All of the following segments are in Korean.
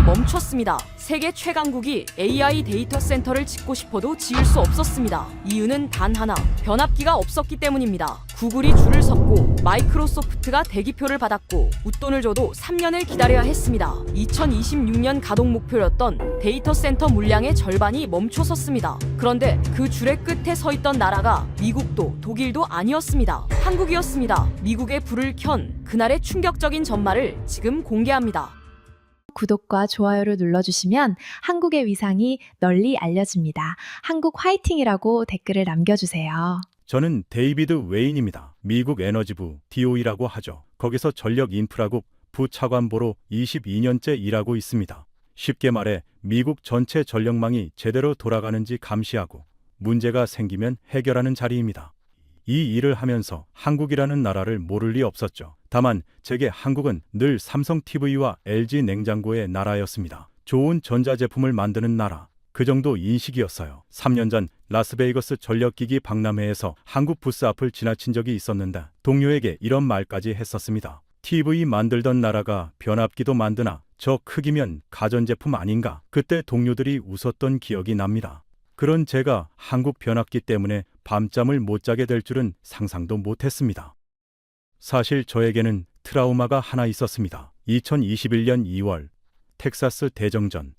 멈췄습니다. 세계 최강국이 AI 데이터 센터를 짓고 싶어도 지을 수 없었습니다. 이유는 단 하나, 변압기가 없었기 때문입니다. 구글이 줄을 섰고 마이크로소프트가 대기표를 받았고 웃돈을 줘도 3년을 기다려야 했습니다. 2026년 가동 목표였던 데이터 센터 물량의 절반이 멈춰섰습니다. 그런데 그 줄의 끝에 서 있던 나라가 미국도 독일도 아니었습니다. 한국이었습니다. 미국의 불을 켠 그날의 충격적인 전말을 지금 공개합니다. 구독과 좋아요를 눌러주시면 한국의 위상이 널리 알려집니다. 한국 화이팅이라고 댓글을 남겨주세요. 저는 데이비드 웨인입니다. 미국 에너지부 DOE라고 하죠. 거기서 전력인프라국 부차관보로 22년째 일하고 있습니다. 쉽게 말해 미국 전체 전력망이 제대로 돌아가는지 감시하고 문제가 생기면 해결하는 자리입니다. 이 일을 하면서 한국이라는 나라를 모를 리 없었죠. 다만 제게 한국은 늘 삼성 TV와 LG 냉장고의 나라였습니다. 좋은 전자제품을 만드는 나라, 그 정도 인식이었어요. 3년 전 라스베이거스 전력기기 박람회에서 한국 부스 앞을 지나친 적이 있었는데 동료에게 이런 말까지 했었습니다. TV 만들던 나라가 변압기도 만드나? 저 크기면 가전제품 아닌가? 그때 동료들이 웃었던 기억이 납니다. 그런 제가 한국 변압기 때문에 밤잠을 못 자게 될 줄은 상상도 못했습니다. 사실 저에게는 트라우마가 하나 있었습니다. 2021년 2월 텍사스 대정전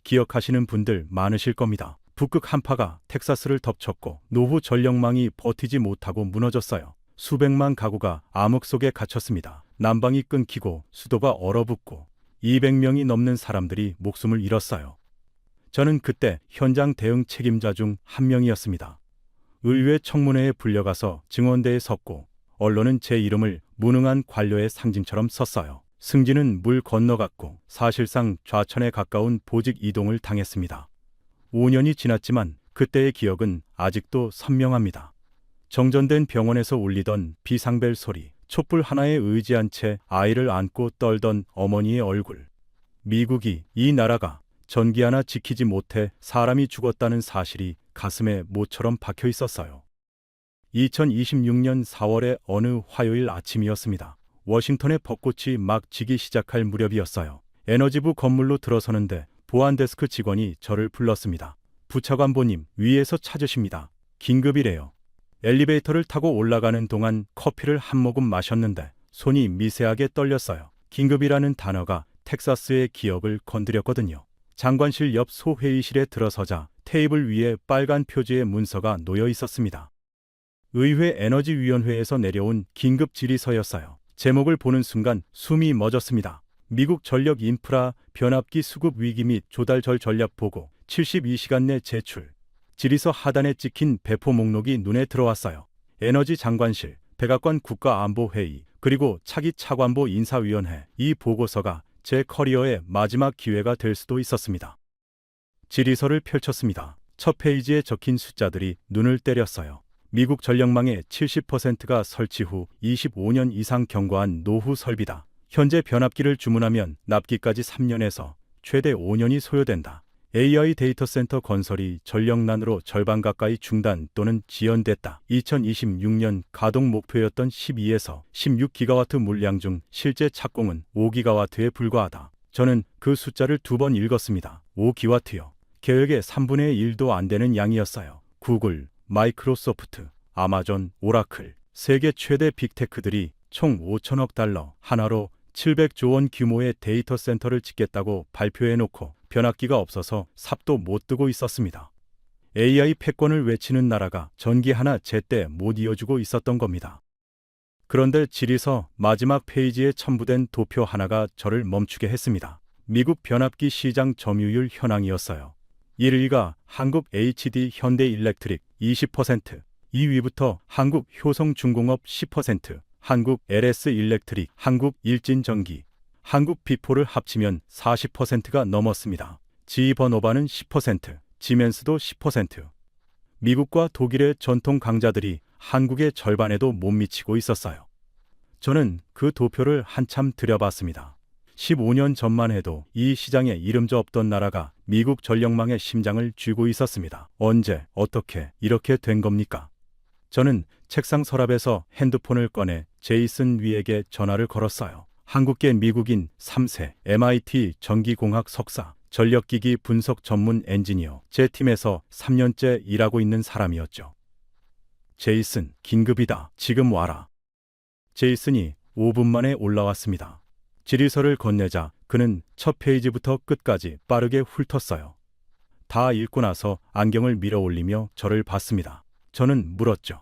기억하시는 분들 많으실 겁니다. 북극 한파가 텍사스를 덮쳤고 노후 전력망이 버티지 못하고 무너졌어요. 수백만 가구가 암흑 속에 갇혔습니다. 난방이 끊기고 수도가 얼어붙고 200명이 넘는 사람들이 목숨을 잃었어요. 저는 그때 현장 대응 책임자 중 한 명이었습니다. 의회 청문회에 불려가서 증언대에 섰고 언론은 제 이름을 무능한 관료의 상징처럼 썼어요. 승진은 물 건너갔고 사실상 좌천에 가까운 보직 이동을 당했습니다. 5년이 지났지만 그때의 기억은 아직도 선명합니다. 정전된 병원에서 울리던 비상벨 소리, 촛불 하나에 의지한 채 아이를 안고 떨던 어머니의 얼굴. 미국이, 이 나라가 전기 하나 지키지 못해 사람이 죽었다는 사실이 가슴에 모처럼 박혀 있었어요. 2026년 4월의 어느 화요일 아침이었습니다. 워싱턴의 벚꽃이 막 지기 시작할 무렵이었어요. 에너지부 건물로 들어서는데 보안 데스크 직원이 저를 불렀습니다. 부차관보님, 위에서 찾으십니다. 긴급이래요. 엘리베이터를 타고 올라가는 동안 커피를 한 모금 마셨는데 손이 미세하게 떨렸어요. 긴급이라는 단어가 텍사스의 기억을 건드렸거든요. 장관실 옆 소회의실에 들어서자 테이블 위에 빨간 표지의 문서가 놓여 있었습니다. 의회 에너지위원회에서 내려온 긴급 질의서였어요. 제목을 보는 순간 숨이 멎었습니다. 미국 전력 인프라 변압기 수급 위기 및 조달절 전략 보고 72시간 내 제출. 질의서 하단에 찍힌 배포 목록이 눈에 들어왔어요. 에너지 장관실, 백악관 국가안보회의, 그리고 차기 차관보 인사위원회. 이 보고서가 제 커리어의 마지막 기회가 될 수도 있었습니다. 질의서를 펼쳤습니다. 첫 페이지에 적힌 숫자들이 눈을 때렸어요. 미국 전력망의 70%가 설치 후 25년 이상 경과한 노후 설비다. 현재 변압기를 주문하면 납기까지 3년에서 최대 5년이 소요된다. AI 데이터 센터 건설이 전력난으로 절반 가까이 중단 또는 지연됐다. 2026년 가동 목표였던 12에서 16기가와트 물량 중 실제 착공은 5기가와트에 불과하다. 저는 그 숫자를 2번 읽었습니다. 5기와트요. 계획의 3분의 1도 안 되는 양이었어요. 구글, 마이크로소프트, 아마존, 오라클, 세계 최대 빅테크들이 총 5천억 달러 하나로 700조 원 규모의 데이터 센터를 짓겠다고 발표해놓고 변압기가 없어서 삽도 못 뜨고 있었습니다. AI 패권을 외치는 나라가 전기 하나 제때 못 이어주고 있었던 겁니다. 그런데 질의서 마지막 페이지에 첨부된 도표 하나가 저를 멈추게 했습니다. 미국 변압기 시장 점유율 현황이었어요. 1위가 한국 HD 현대일렉트릭 20%, 2위부터 한국 효성중공업 10%, 한국 LS일렉트릭, 한국 일진전기, 한국 비포를 합치면 40%가 넘었습니다. 지버노바는 10%, 지멘스도 10%. 미국과 독일의 전통 강자들이 한국의 절반에도 못 미치고 있었어요. 저는 그 도표를 한참 들여봤습니다. 15년 전만 해도 이 시장에 이름저 없던 나라가 미국 전력망의 심장을 쥐고 있었습니다. 언제, 어떻게 이렇게 된 겁니까? 저는 책상 서랍에서 핸드폰을 꺼내 제이슨 위에게 전화를 걸었어요. 한국계 미국인 3세 MIT 전기공학 석사, 전력기기 분석 전문 엔지니어, 제 팀에서 3년째 일하고 있는 사람이었죠. 제이슨, 긴급이다. 지금 와라. 제이슨이 5분 만에 올라왔습니다. 질의서를 건네자 그는 첫 페이지부터 끝까지 빠르게 훑었어요. 다 읽고 나서 안경을 밀어 올리며 저를 봤습니다. 저는 물었죠.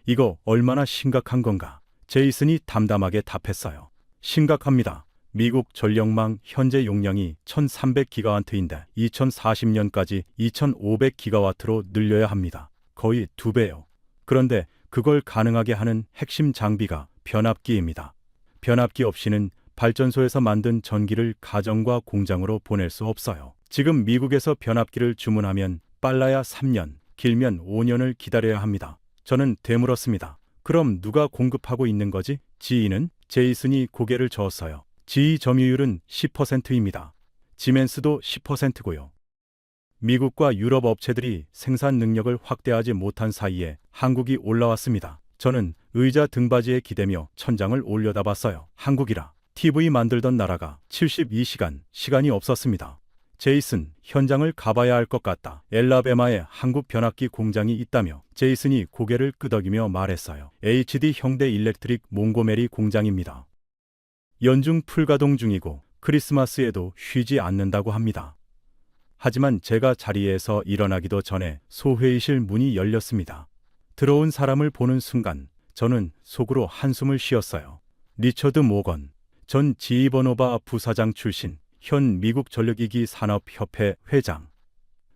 이거 얼마나 심각한 건가? 제이슨이 담담하게 답했어요. 심각합니다. 미국 전력망 현재 용량이 1300기가와트인데 2040년까지 2500기가와트로 늘려야 합니다. 거의 2배요. 그런데 그걸 가능하게 하는 핵심 장비가 변압기입니다. 변압기 없이는 발전소에서 만든 전기를 가정과 공장으로 보낼 수 없어요. 지금 미국에서 변압기를 주문하면 빨라야 3년, 길면 5년을 기다려야 합니다. 저는 되물었습니다. 그럼 누가 공급하고 있는 거지? GE는? 제이슨이 고개를 저었어요. GE 점유율은 10%입니다. 지멘스도 10%고요. 미국과 유럽 업체들이 생산 능력을 확대하지 못한 사이에 한국이 올라왔습니다. 저는 의자 등받이에 기대며 천장을 올려다봤어요. 한국이라 TV 만들던 나라가 72시간 시간이 없었습니다. 제이슨, 현장을 가봐야 할 것 같다. 엘라베마에 한국 변압기 공장이 있다며 제이슨이 고개를 끄덕이며 말했어요. HD 형대 일렉트릭 몽고메리 공장입니다. 연중 풀가동 중이고 크리스마스에도 쉬지 않는다고 합니다. 하지만 제가 자리에서 일어나기도 전에 소회의실 문이 열렸습니다. 들어온 사람을 보는 순간 저는 속으로 한숨을 쉬었어요. 리처드 모건, 전 GE 버노바 부사장 출신, 현 미국 전력기기 산업협회 회장.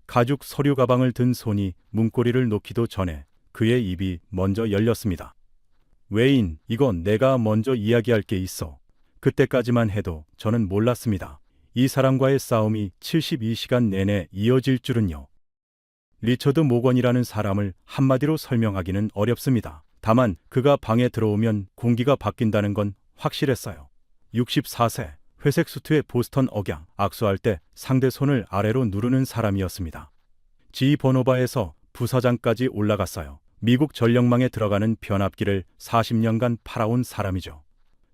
가죽 서류 가방을 든 손이 문고리를 놓기도 전에 그의 입이 먼저 열렸습니다. 웨인, 이건 내가 먼저 이야기할 게 있어. 그때까지만 해도 저는 몰랐습니다. 이 사람과의 싸움이 72시간 내내 이어질 줄은요. 리처드 모건이라는 사람을 한마디로 설명하기는 어렵습니다. 다만 그가 방에 들어오면 공기가 바뀐다는 건 확실했어요. 64세, 회색 수트에 보스턴 억양, 악수할 때 상대 손을 아래로 누르는 사람이었습니다. GE 버노바에서 부사장까지 올라갔어요. 미국 전력망에 들어가는 변압기를 40년간 팔아온 사람이죠.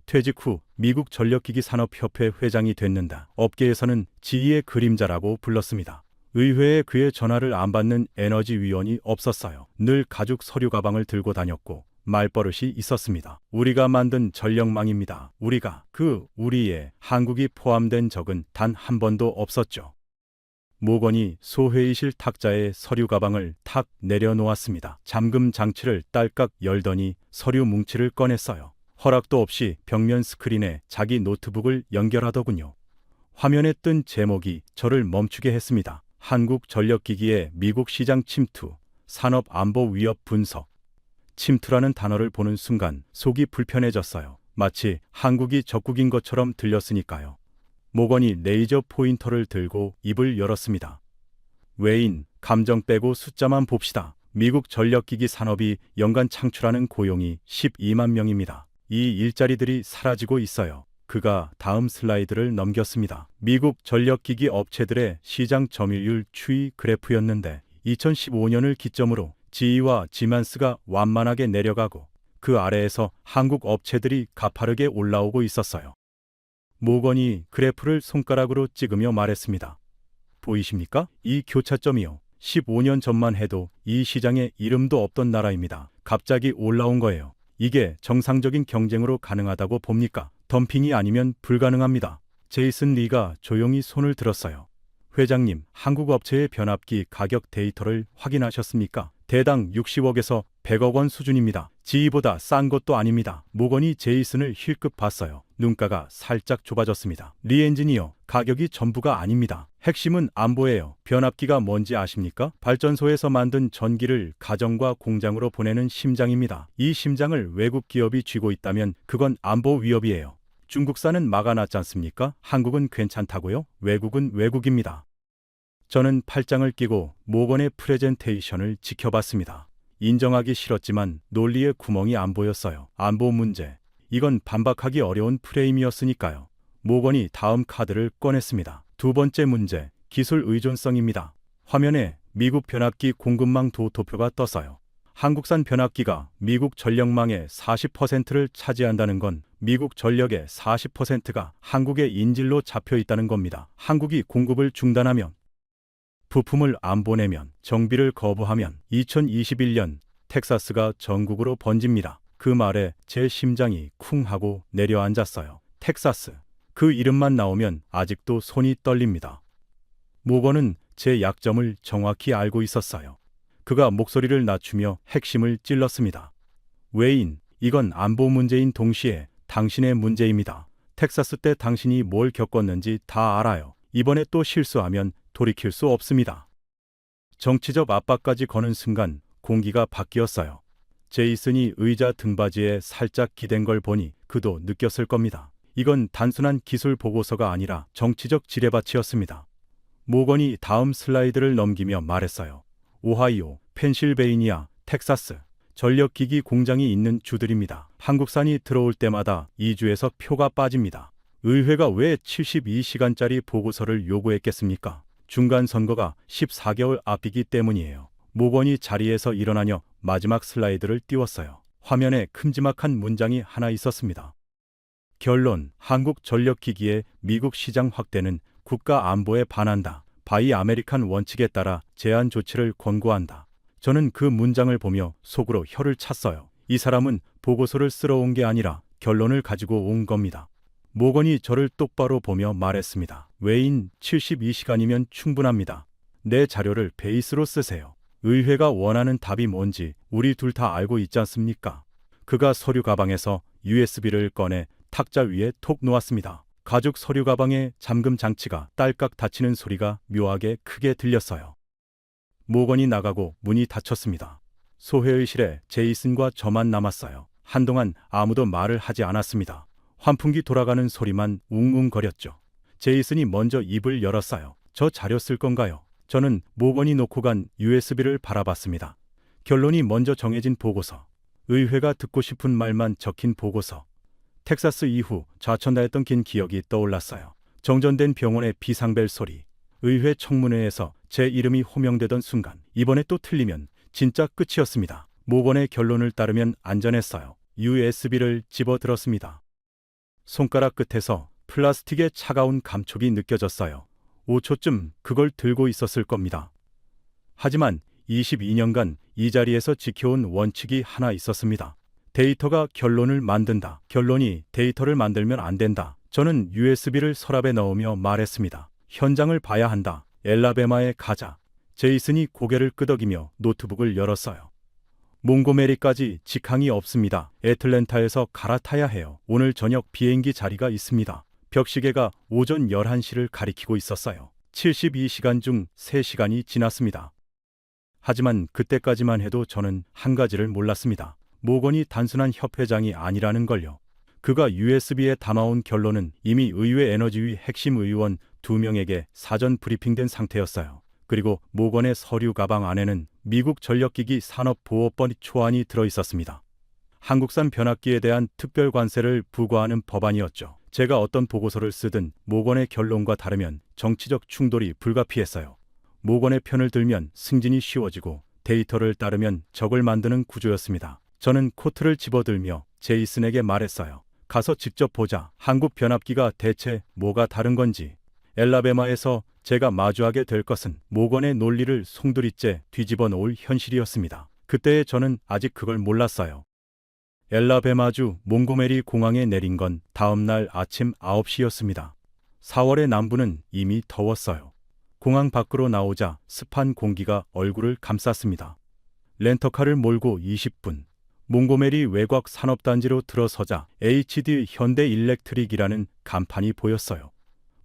퇴직 후 미국 전력기기 산업협회 회장이 됐는다. 업계에서는 GE의 그림자라고 불렀습니다. 의회에 그의 전화를 안 받는 에너지위원이 없었어요. 늘 가죽 서류 가방을 들고 다녔고 말버릇이 있었습니다. 우리가 만든 전력망입니다. 우리에 한국이 포함된 적은 단 한 번도 없었죠. 모건이 소회의실 탁자에 서류 가방을 탁 내려놓았습니다. 잠금 장치를 딸깍 열더니 서류 뭉치를 꺼냈어요. 허락도 없이 벽면 스크린에 자기 노트북을 연결하더군요. 화면에 뜬 제목이 저를 멈추게 했습니다. 한국 전력기기의 미국 시장 침투, 산업 안보 위협 분석. 침투라는 단어를 보는 순간 속이 불편해졌어요. 마치 한국이 적국인 것처럼 들렸으니까요. 모건이 레이저 포인터를 들고 입을 열었습니다. 웨인, 감정 빼고 숫자만 봅시다. 미국 전력기기 산업이 연간 창출하는 고용이 12만 명입니다. 이 일자리들이 사라지고 있어요. 그가 다음 슬라이드를 넘겼습니다. 미국 전력기기 업체들의 시장 점유율 추이 그래프였는데 2015년을 기점으로 GE와 지만스가 완만하게 내려가고 그 아래에서 한국 업체들이 가파르게 올라오고 있었어요. 모건이 그래프를 손가락으로 찍으며 말했습니다. 보이십니까? 이 교차점이요. 15년 전만 해도 이 시장에 이름도 없던 나라입니다. 갑자기 올라온 거예요. 이게 정상적인 경쟁으로 가능하다고 봅니까? 덤핑이 아니면 불가능합니다. 제이슨 리가 조용히 손을 들었어요. 회장님, 한국 업체의 변압기 가격 데이터를 확인하셨습니까? 대당 60억에서 100억 원 수준입니다. GE보다 싼 것도 아닙니다. 모건이 제이슨을 힐끗 봤어요. 눈가가 살짝 좁아졌습니다. 리 엔지니어, 가격이 전부가 아닙니다. 핵심은 안보예요. 변압기가 뭔지 아십니까? 발전소에서 만든 전기를 가정과 공장으로 보내는 심장입니다. 이 심장을 외국 기업이 쥐고 있다면 그건 안보 위협이에요. 중국산은 막아놨지 않습니까? 한국은 괜찮다고요? 외국은 외국입니다. 저는 팔짱을 끼고 모건의 프레젠테이션을 지켜봤습니다. 인정하기 싫었지만 논리의 구멍이 안 보였어요. 안보 문제. 이건 반박하기 어려운 프레임이었으니까요. 모건이 다음 카드를 꺼냈습니다. 두 번째 문제, 기술 의존성입니다. 화면에 미국 변압기 공급망 도표가 떴어요. 한국산 변압기가 미국 전력망의 40%를 차지한다는 건 미국 전력의 40%가 한국의 인질로 잡혀 있다는 겁니다. 한국이 공급을 중단하면, 부품을 안 보내면, 정비를 거부하면 2021년 텍사스가 전국으로 번집니다. 그 말에 제 심장이 쿵 하고 내려앉았어요. 텍사스. 그 이름만 나오면 아직도 손이 떨립니다. 모건은 제 약점을 정확히 알고 있었어요. 그가 목소리를 낮추며 핵심을 찔렀습니다. 웨인, 이건 안보 문제인 동시에 당신의 문제입니다. 텍사스 때 당신이 뭘 겪었는지 다 알아요. 이번에 또 실수하면 돌이킬 수 없습니다. 정치적 압박까지 거는 순간 공기가 바뀌었어요. 제이슨이 의자 등받이에 살짝 기댄 걸 보니 그도 느꼈을 겁니다. 이건 단순한 기술 보고서가 아니라 정치적 지뢰밭이었습니다. 모건이 다음 슬라이드를 넘기며 말했어요. 오하이오, 펜실베이니아, 텍사스, 전력기기 공장이 있는 주들입니다. 한국산이 들어올 때마다 이 주에서 표가 빠집니다. 의회가 왜 72시간짜리 보고서를 요구했겠습니까? 중간 선거가 14개월 앞이기 때문이에요. 모건이 자리에서 일어나며 마지막 슬라이드를 띄웠어요. 화면에 큼지막한 문장이 하나 있었습니다. 결론, 한국 전력기기의 미국 시장 확대는 국가 안보에 반한다. 바이 아메리칸 원칙에 따라 제한 조치를 권고한다. 저는 그 문장을 보며 속으로 혀를 찼어요. 이 사람은 보고서를 쓰러 온 게 아니라 결론을 가지고 온 겁니다. 모건이 저를 똑바로 보며 말했습니다. 웨인, 72시간이면 충분합니다. 내 자료를 베이스로 쓰세요. 의회가 원하는 답이 뭔지 우리 둘 다 알고 있지 않습니까? 그가 서류 가방에서 USB를 꺼내 탁자 위에 톡 놓았습니다. 가죽 서류 가방의 잠금 장치가 딸깍 닫히는 소리가 묘하게 크게 들렸어요. 모건이 나가고 문이 닫혔습니다. 소회의실에 제이슨과 저만 남았어요. 한동안 아무도 말을 하지 않았습니다. 환풍기 돌아가는 소리만 웅웅거렸죠. 제이슨이 먼저 입을 열었어요. 저 자료 쓸 건가요? 저는 모건이 놓고 간 USB를 바라봤습니다. 결론이 먼저 정해진 보고서. 의회가 듣고 싶은 말만 적힌 보고서. 텍사스 이후 좌천다했던 긴 기억이 떠올랐어요. 정전된 병원의 비상벨 소리. 의회 청문회에서 제 이름이 호명되던 순간. 이번에 또 틀리면 진짜 끝이었습니다. 모건의 결론을 따르면 안전했어요. USB를 집어들었습니다. 손가락 끝에서 플라스틱의 차가운 감촉이 느껴졌어요. 5초쯤 그걸 들고 있었을 겁니다. 하지만 22년간 이 자리에서 지켜온 원칙이 하나 있었습니다. 데이터가 결론을 만든다. 결론이 데이터를 만들면 안 된다. 저는 USB를 서랍에 넣으며 말했습니다. 현장을 봐야 한다. 엘라베마에 가자. 제이슨이 고개를 끄덕이며 노트북을 열었어요. 몽고메리까지 직항이 없습니다. 애틀랜타에서 갈아타야 해요. 오늘 저녁 비행기 자리가 있습니다. 벽시계가 오전 11시를 가리키고 있었어요. 72시간 중 3시간이 지났습니다. 하지만 그때까지만 해도 저는 한 가지를 몰랐습니다. 모건이 단순한 협회장이 아니라는 걸요. 그가 USB에 담아온 결론은 이미 의회 에너지위 핵심 의원 2명에게 사전 브리핑된 상태였어요. 그리고 모건의 서류 가방 안에는 미국 전력기기 산업보호법 초안이 들어있었습니다. 한국산 변압기에 대한 특별 관세를 부과하는 법안이었죠. 제가 어떤 보고서를 쓰든 모건의 결론과 다르면 정치적 충돌이 불가피했어요. 모건의 편을 들면 승진이 쉬워지고 데이터를 따르면 적을 만드는 구조였습니다. 저는 코트를 집어들며 제이슨에게 말했어요. 가서 직접 보자. 한국 변압기가 대체 뭐가 다른 건지. 엘라베마에서 제가 마주하게 될 것은 모건의 논리를 송두리째 뒤집어 놓을 현실이었습니다. 그때의 저는 아직 그걸 몰랐어요. 엘라베마주 몽고메리 공항에 내린 건 다음 날 아침 9시였습니다. 4월의 남부는 이미 더웠어요. 공항 밖으로 나오자 습한 공기가 얼굴을 감쌌습니다. 렌터카를 몰고 20분. 몽고메리 외곽 산업단지로 들어서자 HD 현대일렉트릭이라는 간판이 보였어요.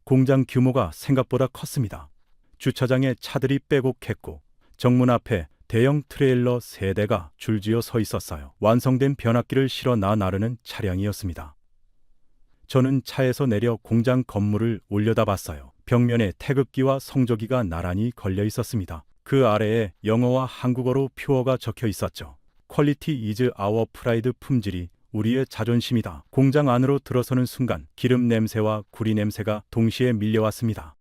공장 규모가 생각보다 컸습니다. 주차장에 차들이 빼곡했고 정문 앞에 대형 트레일러 3대가 줄지어 서 있었어요. 완성된 변압기를 실어 나르는 차량이었습니다. 저는 차에서 내려 공장 건물을 올려다봤어요. 벽면에 태극기와 성조기가 나란히 걸려 있었습니다. 그 아래에 영어와 한국어로 표어가 적혀 있었죠. 퀄리티 이즈 아워 프라이드. 품질이 우리의 자존심이다. 공장 안으로 들어서는 순간 기름 냄새와 구리 냄새가 동시에 밀려왔습니다.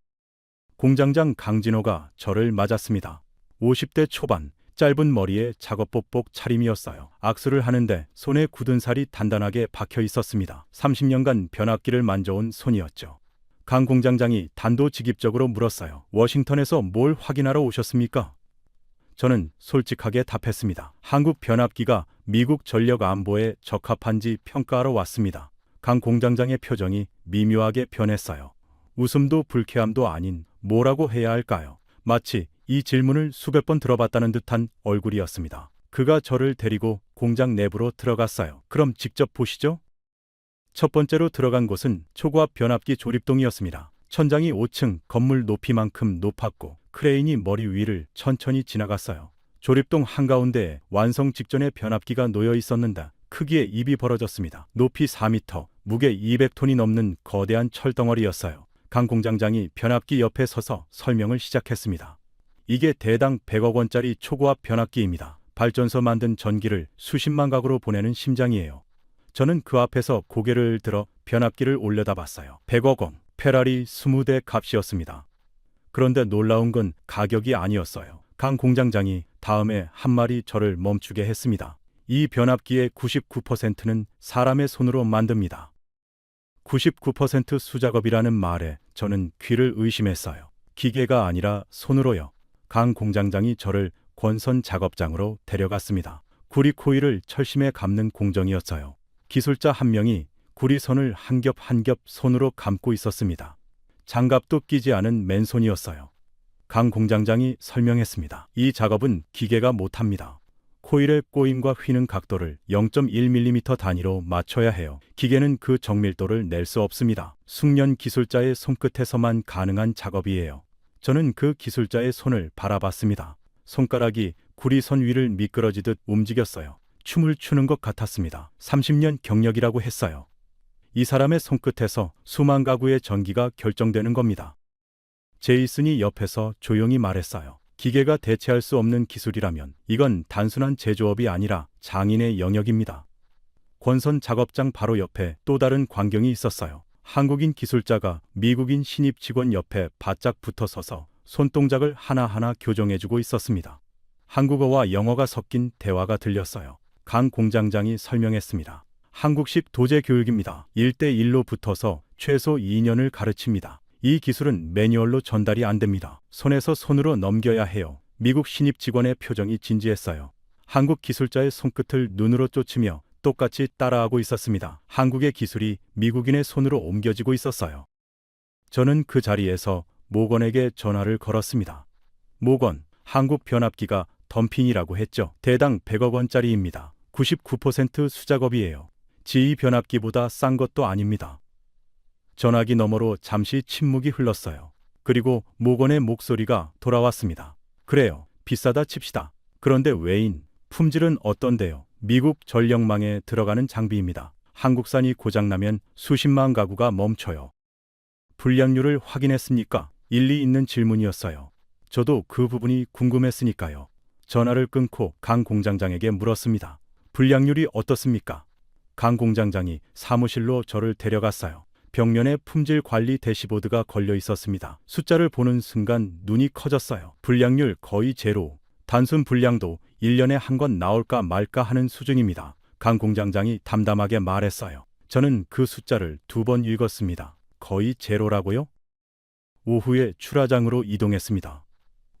공장장 강진호가 저를 맞았습니다. 50대 초반, 짧은 머리에 작업복 차림이었어요. 악수를 하는데 손에 굳은 살이 단단하게 박혀 있었습니다. 30년간 변압기를 만져온 손이었죠. 강 공장장이 단도직입적으로 물었어요. 워싱턴에서 뭘 확인하러 오셨습니까? 저는 솔직하게 답했습니다. 한국 변압기가 미국 전력 안보에 적합한지 평가하러 왔습니다. 강 공장장의 표정이 미묘하게 변했어요. 웃음도 불쾌함도 아닌 뭐라고 해야 할까요? 마치 이 질문을 수백 번 들어봤다는 듯한 얼굴이었습니다. 그가 저를 데리고 공장 내부로 들어갔어요. 그럼 직접 보시죠. 첫 번째로 들어간 곳은 초고압 변압기 조립동이었습니다. 천장이 5층 건물 높이만큼 높았고 크레인이 머리 위를 천천히 지나갔어요. 조립동 한가운데에 완성 직전에 변압기가 놓여 있었는데 크기에 입이 벌어졌습니다. 높이 4m, 무게 200톤이 넘는 거대한 철덩어리였어요. 강 공장장이 변압기 옆에 서서 설명을 시작했습니다. 이게 대당 100억 원짜리 초고압 변압기입니다. 발전소 만든 전기를 수십만 가구로 보내는 심장이에요. 저는 그 앞에서 고개를 들어 변압기를 올려다봤어요. 100억 원, 페라리 20대 값이었습니다. 그런데 놀라운 건 가격이 아니었어요. 강 공장장이 다음에 한 말이 저를 멈추게 했습니다. 이 변압기의 99%는 사람의 손으로 만듭니다. 99% 수작업이라는 말에 저는 귀를 의심했어요. 기계가 아니라 손으로요. 강 공장장이 저를 권선 작업장으로 데려갔습니다. 구리 코일을 철심에 감는 공정이었어요. 기술자 한 명이 구리선을 한 겹 한 겹 손으로 감고 있었습니다. 장갑도 끼지 않은 맨손이었어요. 강 공장장이 설명했습니다. 이 작업은 기계가 못합니다. 코일의 꼬임과 휘는 각도를 0.1mm 단위로 맞춰야 해요. 기계는 그 정밀도를 낼 수 없습니다. 숙련 기술자의 손끝에서만 가능한 작업이에요. 저는 그 기술자의 손을 바라봤습니다. 손가락이 구리선 위를 미끄러지듯 움직였어요. 춤을 추는 것 같았습니다. 30년 경력이라고 했어요. 이 사람의 손끝에서 수만 가구의 전기가 결정되는 겁니다. 제이슨이 옆에서 조용히 말했어요. 기계가 대체할 수 없는 기술이라면 이건 단순한 제조업이 아니라 장인의 영역입니다. 권선 작업장 바로 옆에 또 다른 광경이 있었어요. 한국인 기술자가 미국인 신입 직원 옆에 바짝 붙어 서서 손동작을 하나하나 교정해주고 있었습니다. 한국어와 영어가 섞인 대화가 들렸어요. 강 공장장이 설명했습니다. 한국식 도제 교육입니다. 1대1로 붙어서 최소 2년을 가르칩니다. 이 기술은 매뉴얼로 전달이 안 됩니다. 손에서 손으로 넘겨야 해요. 미국 신입 직원의 표정이 진지했어요. 한국 기술자의 손끝을 눈으로 쫓으며 똑같이 따라하고 있었습니다. 한국의 기술이 미국인의 손으로 옮겨지고 있었어요. 저는 그 자리에서 모건에게 전화를 걸었습니다. 모건, 한국 변압기가 덤핑이라고 했죠. 대당 100억 원짜리입니다. 99% 수작업이에요. GE 변압기보다 싼 것도 아닙니다. 전화기 너머로 잠시 침묵이 흘렀어요. 그리고 모건의 목소리가 돌아왔습니다. 그래요. 비싸다 칩시다. 그런데 왜인? 품질은 어떤데요? 미국 전력망에 들어가는 장비입니다. 한국산이 고장나면 수십만 가구가 멈춰요. 불량률을 확인했습니까? 일리 있는 질문이었어요. 저도 그 부분이 궁금했으니까요. 전화를 끊고 강 공장장에게 물었습니다. 불량률이 어떻습니까? 강 공장장이 사무실로 저를 데려갔어요. 벽면에 품질 관리 대시보드가 걸려 있었습니다. 숫자를 보는 순간 눈이 커졌어요. 불량률 거의 제로. 단순 불량도 1년에 한 건 나올까 말까 하는 수준입니다. 강 공장장이 담담하게 말했어요. 저는 그 숫자를 2번 읽었습니다. 거의 제로라고요? 오후에 출하장으로 이동했습니다.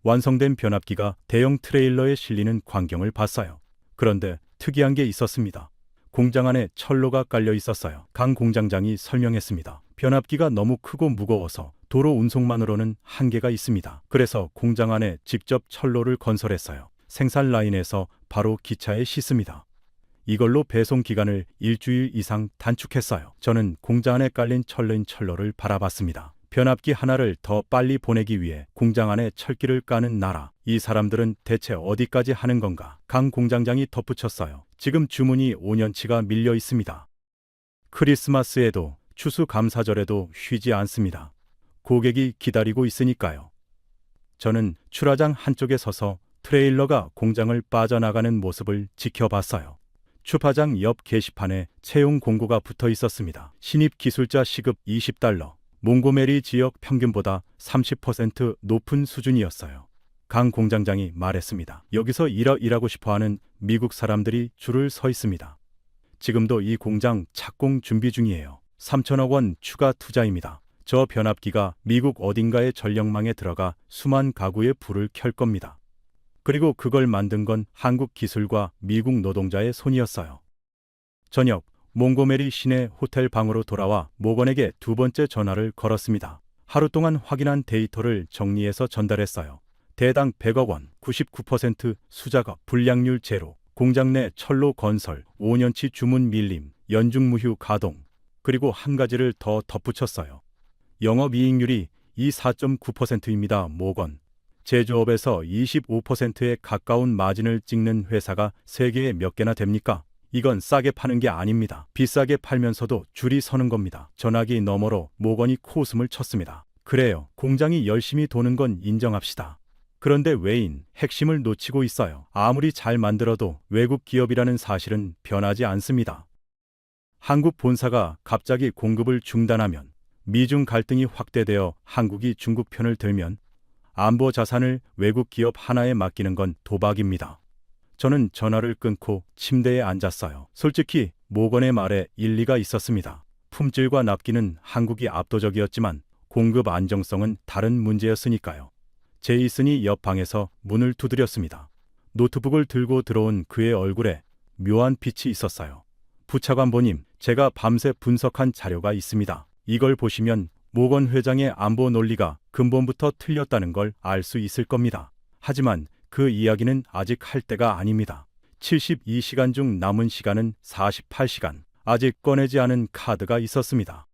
완성된 변압기가 대형 트레일러에 실리는 광경을 봤어요. 그런데 특이한 게 있었습니다. 공장 안에 철로가 깔려 있었어요. 강 공장장이 설명했습니다. 변압기가 너무 크고 무거워서 도로 운송만으로는 한계가 있습니다. 그래서 공장 안에 직접 철로를 건설했어요. 생산 라인에서 바로 기차에 싣습니다. 이걸로 배송 기간을 일주일 이상 단축했어요. 저는 공장 안에 깔린 철로를 바라봤습니다. 변압기 하나를 더 빨리 보내기 위해 공장 안에 철기를 까는 나라. 이 사람들은 대체 어디까지 하는 건가? 강 공장장이 덧붙였어요. 지금 주문이 5년치가 밀려 있습니다. 크리스마스에도 추수감사절에도 쉬지 않습니다. 고객이 기다리고 있으니까요. 저는 출하장 한쪽에 서서 트레일러가 공장을 빠져나가는 모습을 지켜봤어요. 주파장 옆 게시판에 채용 공고가 붙어 있었습니다. 신입 기술자 시급 $20. 몽고메리 지역 평균보다 30% 높은 수준이었어요. 강 공장장이 말했습니다. 여기서 일하고 싶어 하는 미국 사람들이 줄을 서 있습니다. 지금도 이 공장 착공 준비 중이에요. 3천억 원 추가 투자입니다. 저 변압기가 미국 어딘가의 전력망에 들어가 수만 가구의 불을 켤 겁니다. 그리고 그걸 만든 건 한국 기술과 미국 노동자의 손이었어요. 저녁, 몽고메리 시내 호텔 방으로 돌아와 모건에게 두 번째 전화를 걸었습니다. 하루 동안 확인한 데이터를 정리해서 전달했어요. 대당 100억 원, 99% 수작업, 불량률 제로, 공장 내 철로 건설, 5년치 주문 밀림, 연중무휴 가동, 그리고 한 가지를 더 덧붙였어요. 영업이익률이 24.9%입니다. 모건. 제조업에서 25%에 가까운 마진을 찍는 회사가 세계에 몇 개나 됩니까? 이건 싸게 파는 게 아닙니다. 비싸게 팔면서도 줄이 서는 겁니다. 전화기 너머로 모건이 코웃음을 쳤습니다. 그래요. 공장이 열심히 도는 건 인정합시다. 그런데 웨인, 핵심을 놓치고 있어요. 아무리 잘 만들어도 외국 기업이라는 사실은 변하지 않습니다. 한국 본사가 갑자기 공급을 중단하면, 미중 갈등이 확대되어 한국이 중국 편을 들면 안보 자산을 외국 기업 하나에 맡기는 건 도박입니다. 저는 전화를 끊고 침대에 앉았어요. 솔직히 모건의 말에 일리가 있었습니다. 품질과 납기는 한국이 압도적이었지만 공급 안정성은 다른 문제였으니까요. 제이슨이 옆 방에서 문을 두드렸습니다. 노트북을 들고 들어온 그의 얼굴에 묘한 빛이 있었어요. 부차관보님, 제가 밤새 분석한 자료가 있습니다. 이걸 보시면 모건 회장의 안보 논리가 근본부터 틀렸다는 걸 알 수 있을 겁니다. 하지만 그 이야기는 아직 할 때가 아닙니다. 72시간 중 남은 시간은 48시간. 아직 꺼내지 않은 카드가 있었습니다.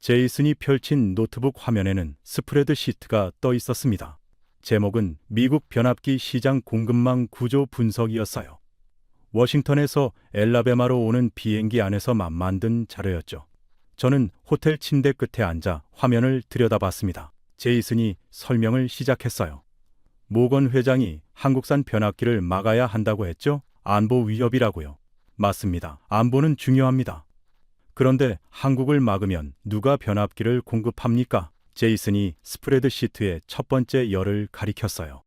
제이슨이 펼친 노트북 화면에는 스프레드 시트가 떠 있었습니다. 제목은 미국 변압기 시장 공급망 구조 분석이었어요. 워싱턴에서 엘라베마로 오는 비행기 안에서만 만든 자료였죠. 저는 호텔 침대 끝에 앉아 화면을 들여다봤습니다. 제이슨이 설명을 시작했어요. 모건 회장이 한국산 변압기를 막아야 한다고 했죠? 안보 위협이라고요. 맞습니다. 안보는 중요합니다. 그런데 한국을 막으면 누가 변압기를 공급합니까? 제이슨이 스프레드 시트의 첫 번째 열을 가리켰어요.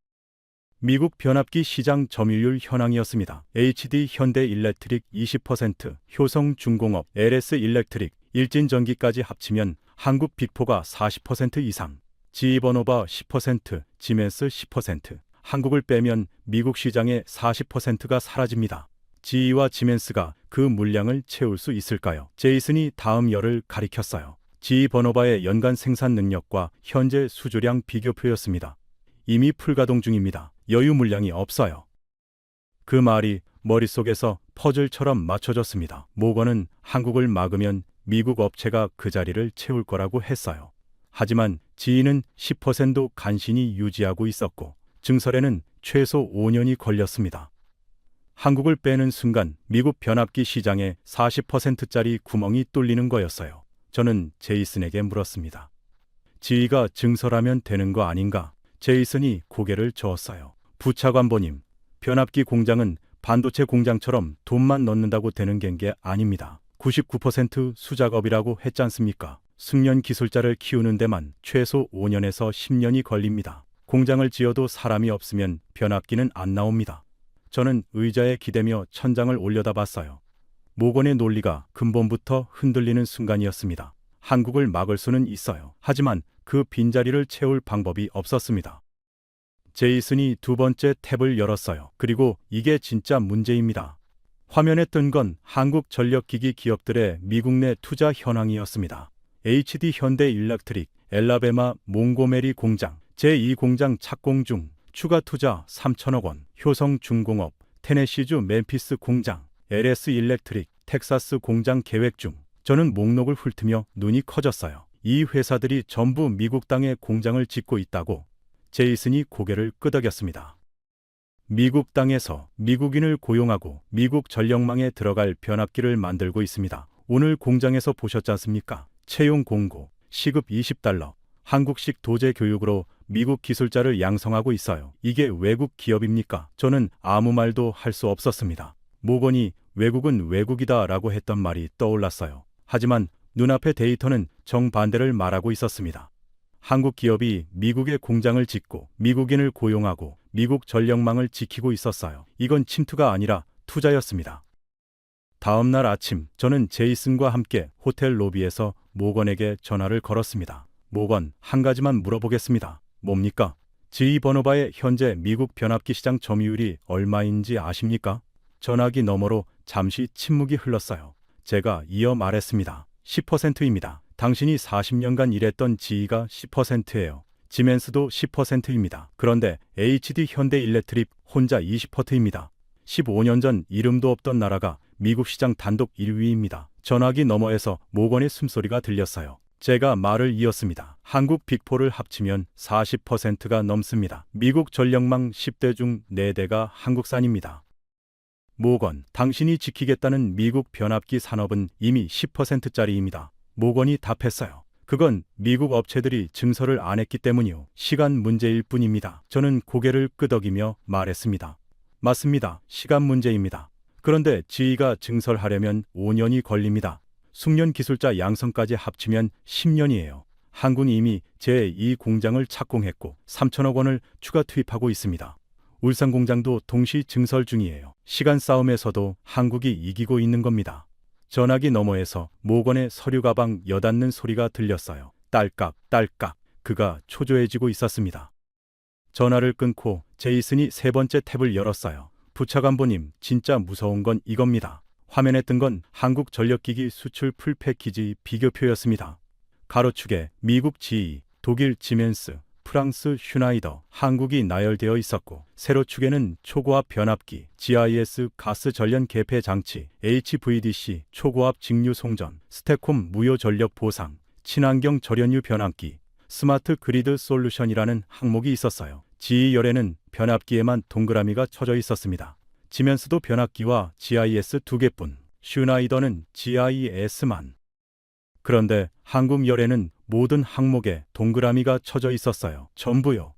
미국 변압기 시장 점유율 현황이었습니다. HD 현대 일렉트릭 20%, 효성중공업, LS 일렉트릭, 일진전기까지 합치면 한국 빅4가 40% 이상, 지이버노바 10%, 지멘스 10%, 한국을 빼면 미국 시장의 40%가 사라집니다. 지이와 지멘스가 그 물량을 채울 수 있을까요? 제이슨이 다음 열을 가리켰어요. 지이버노바의 연간 생산 능력과 현재 수주량 비교표였습니다. 이미 풀가동 중입니다. 여유 물량이 없어요. 그 말이 머릿속에서 퍼즐처럼 맞춰졌습니다. 모건은 한국을 막으면 미국 업체가 그 자리를 채울 거라고 했어요. 하지만 지인은 10%도 간신히 유지하고 있었고 증설에는 최소 5년이 걸렸습니다. 한국을 빼는 순간 미국 변압기 시장에 40%짜리 구멍이 뚫리는 거였어요. 저는 제이슨에게 물었습니다. 지희가 증설하면 되는 거 아닌가? 제이슨이 고개를 저었어요. 부차관보님, 변압기 공장은 반도체 공장처럼 돈만 넣는다고 되는 게 아닙니다. 99% 수작업이라고 했지 않습니까? 숙련 기술자를 키우는 데만 최소 5년에서 10년이 걸립니다. 공장을 지어도 사람이 없으면 변압기는 안 나옵니다. 저는 의자에 기대며 천장을 올려다봤어요. 모건의 논리가 근본부터 흔들리는 순간이었습니다. 한국을 막을 수는 있어요. 하지만 그 빈자리를 채울 방법이 없었습니다. 제이슨이 두 번째 탭을 열었어요. 그리고 이게 진짜 문제입니다. 화면에 뜬 건 한국전력기기 기업들의 미국 내 투자 현황이었습니다. HD 현대 일렉트릭, 엘라베마 몽고메리 공장, 제2공장 착공 중, 추가 투자 3천억 원, 효성중공업, 테네시주 멤피스 공장, LS 일렉트릭, 텍사스 공장 계획 중. 저는 목록을 훑으며 눈이 커졌어요. 이 회사들이 전부 미국 땅에 공장을 짓고 있다고. 제이슨이 고개를 끄덕였습니다. 미국 땅에서 미국인을 고용하고 미국 전력망에 들어갈 변압기를 만들고 있습니다. 오늘 공장에서 보셨지 않습니까? 채용 공고, 시급 $20, 한국식 도제 교육으로 미국 기술자를 양성하고 있어요. 이게 외국 기업입니까? 저는 아무 말도 할 수 없었습니다. 모건이 외국은 외국이다 라고 했던 말이 떠올랐어요. 하지만 눈앞의 데이터는 정반대를 말하고 있었습니다. 한국 기업이 미국에 공장을 짓고 미국인을 고용하고 미국 전력망을 지키고 있었어요. 이건 침투가 아니라 투자였습니다. 다음 날 아침, 저는 제이슨과 함께 호텔 로비에서 모건에게 전화를 걸었습니다. 모건, 한 가지만 물어보겠습니다. 뭡니까? GE 버너바의 현재 미국 변압기 시장 점유율이 얼마인지 아십니까? 전화기 너머로 잠시 침묵이 흘렀어요. 제가 이어 말했습니다. 10%입니다. 당신이 40년간 일했던 GE가 10%예요. 지멘스도 10%입니다. 그런데 HD 현대 일렉트릭 혼자 20%입니다. 15년 전 이름도 없던 나라가 미국 시장 단독 1위입니다. 전화기 너머에서 모건의 숨소리가 들렸어요. 제가 말을 이었습니다. 한국 빅4를 합치면 40%가 넘습니다. 미국 전력망 10대 중 4대가 한국산입니다. 모건, 당신이 지키겠다는 미국 변압기 산업은 이미 10%짜리입니다. 모건이 답했어요. 그건 미국 업체들이 증설을 안 했기 때문이요. 시간 문제일 뿐입니다. 저는 고개를 끄덕이며 말했습니다. 맞습니다. 시간 문제입니다. 그런데 GE가 증설하려면 5년이 걸립니다. 숙련 기술자 양성까지 합치면 10년이에요. 한국이 이미 제2 공장을 착공했고 3천억 원을 추가 투입하고 있습니다. 울산 공장도 동시 증설 중이에요. 시간 싸움에서도 한국이 이기고 있는 겁니다. 전화기 너머에서 모건의 서류 가방 여닫는 소리가 들렸어요. 딸깍 딸깍. 그가 초조해지고 있었습니다. 전화를 끊고 제이슨이 세 번째 탭을 열었어요. 부차관보님, 진짜 무서운 건 이겁니다. 화면에 뜬 건 한국전력기기 수출 풀패키지 비교표였습니다. 가로축에 미국 GE, 독일 지멘스, 프랑스 슈나이더, 한국이 나열되어 있었고 세로축에는 초고압 변압기, GIS 가스 전련 개폐 장치, HVDC 초고압 직류 송전, 스테콤 무효 전력 보상, 친환경 절연유 변압기, 스마트 그리드 솔루션이라는 항목이 있었어요. GE 열에는 변압기에만 동그라미가 쳐져 있었습니다. 지멘스도 변압기와 GIS 2개뿐, 슈나이더는 GIS만. 그런데 한국 열에는 모든 항목에 동그라미가 쳐져 있었어요. 전부요.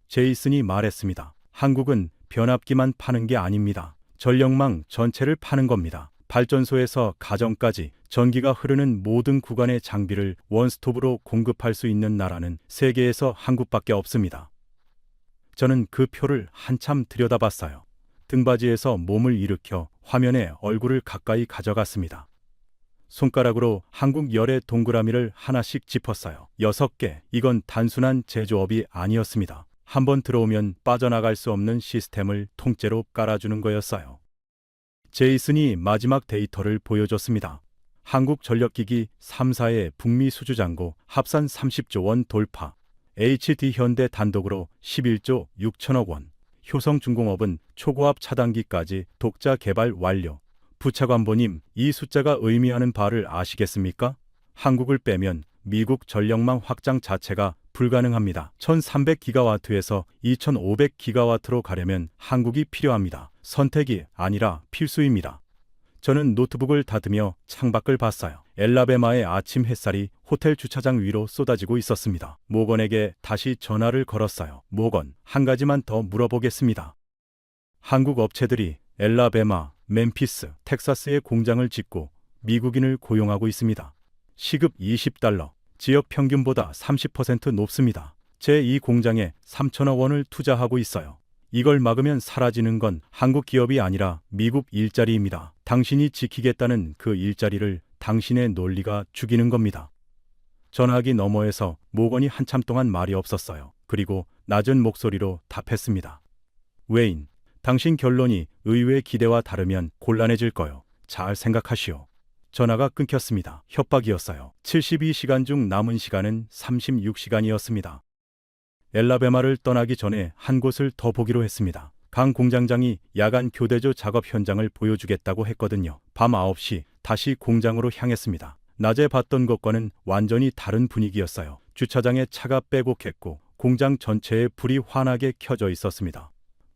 제이슨이 말했습니다. 한국은 변압기만 파는 게 아닙니다. 전력망 전체를 파는 겁니다. 발전소에서 가정까지 전기가 흐르는 모든 구간의 장비를 원스톱으로 공급할 수 있는 나라는 세계에서 한국밖에 없습니다. 저는 그 표를 한참 들여다봤어요. 등받이에서 몸을 일으켜 화면에 얼굴을 가까이 가져갔습니다. 손가락으로 한국 열의 동그라미를 하나씩 짚었어요. 6개. 이건 단순한 제조업이 아니었습니다. 한번 들어오면 빠져나갈 수 없는 시스템을 통째로 깔아주는 거였어요. 제이슨이 마지막 데이터를 보여줬습니다. 한국전력기기 3사의 북미 수주잔고 합산 30조 원 돌파. HD 현대 단독으로 11조 6천억 원. 효성중공업은 초고압 차단기까지 독자 개발 완료. 부차관보님, 이 숫자가 의미하는 바를 아시겠습니까? 한국을 빼면 미국 전력망 확장 자체가 불가능합니다. 1300기가와트에서 2500기가와트로 가려면 한국이 필요합니다. 선택이 아니라 필수입니다. 저는 노트북을 닫으며 창밖을 봤어요. 엘라베마의 아침 햇살이 호텔 주차장 위로 쏟아지고 있었습니다. 모건에게 다시 전화를 걸었어요. 모건, 한 가지만 더 물어보겠습니다. 한국 업체들이 엘라베마, 멤피스, 텍사스에 공장을 짓고 미국인을 고용하고 있습니다. 시급 $20, 지역 평균보다 30% 높습니다. 제2 공장에 3천억 원을 투자하고 있어요. 이걸 막으면 사라지는 건 한국 기업이 아니라 미국 일자리입니다. 당신이 지키겠다는 그 일자리를 당신의 논리가 죽이는 겁니다. 전화기 너머에서 모건이 한참 동안 말이 없었어요. 그리고 낮은 목소리로 답했습니다. 웨인, 당신 결론이 의외의 기대와 다르면 곤란해질 거요. 잘 생각하시오. 전화가 끊겼습니다. 협박이었어요. 72시간 중 남은 시간은 36시간이었습니다. 엘라베마를 떠나기 전에 한 곳을 더 보기로 했습니다. 강 공장장이 야간 교대조 작업 현장을 보여주겠다고 했거든요. 밤 9시 다시 공장으로 향했습니다. 낮에 봤던 것과는 완전히 다른 분위기였어요. 주차장에 차가 빼곡했고 공장 전체에 불이 환하게 켜져 있었습니다.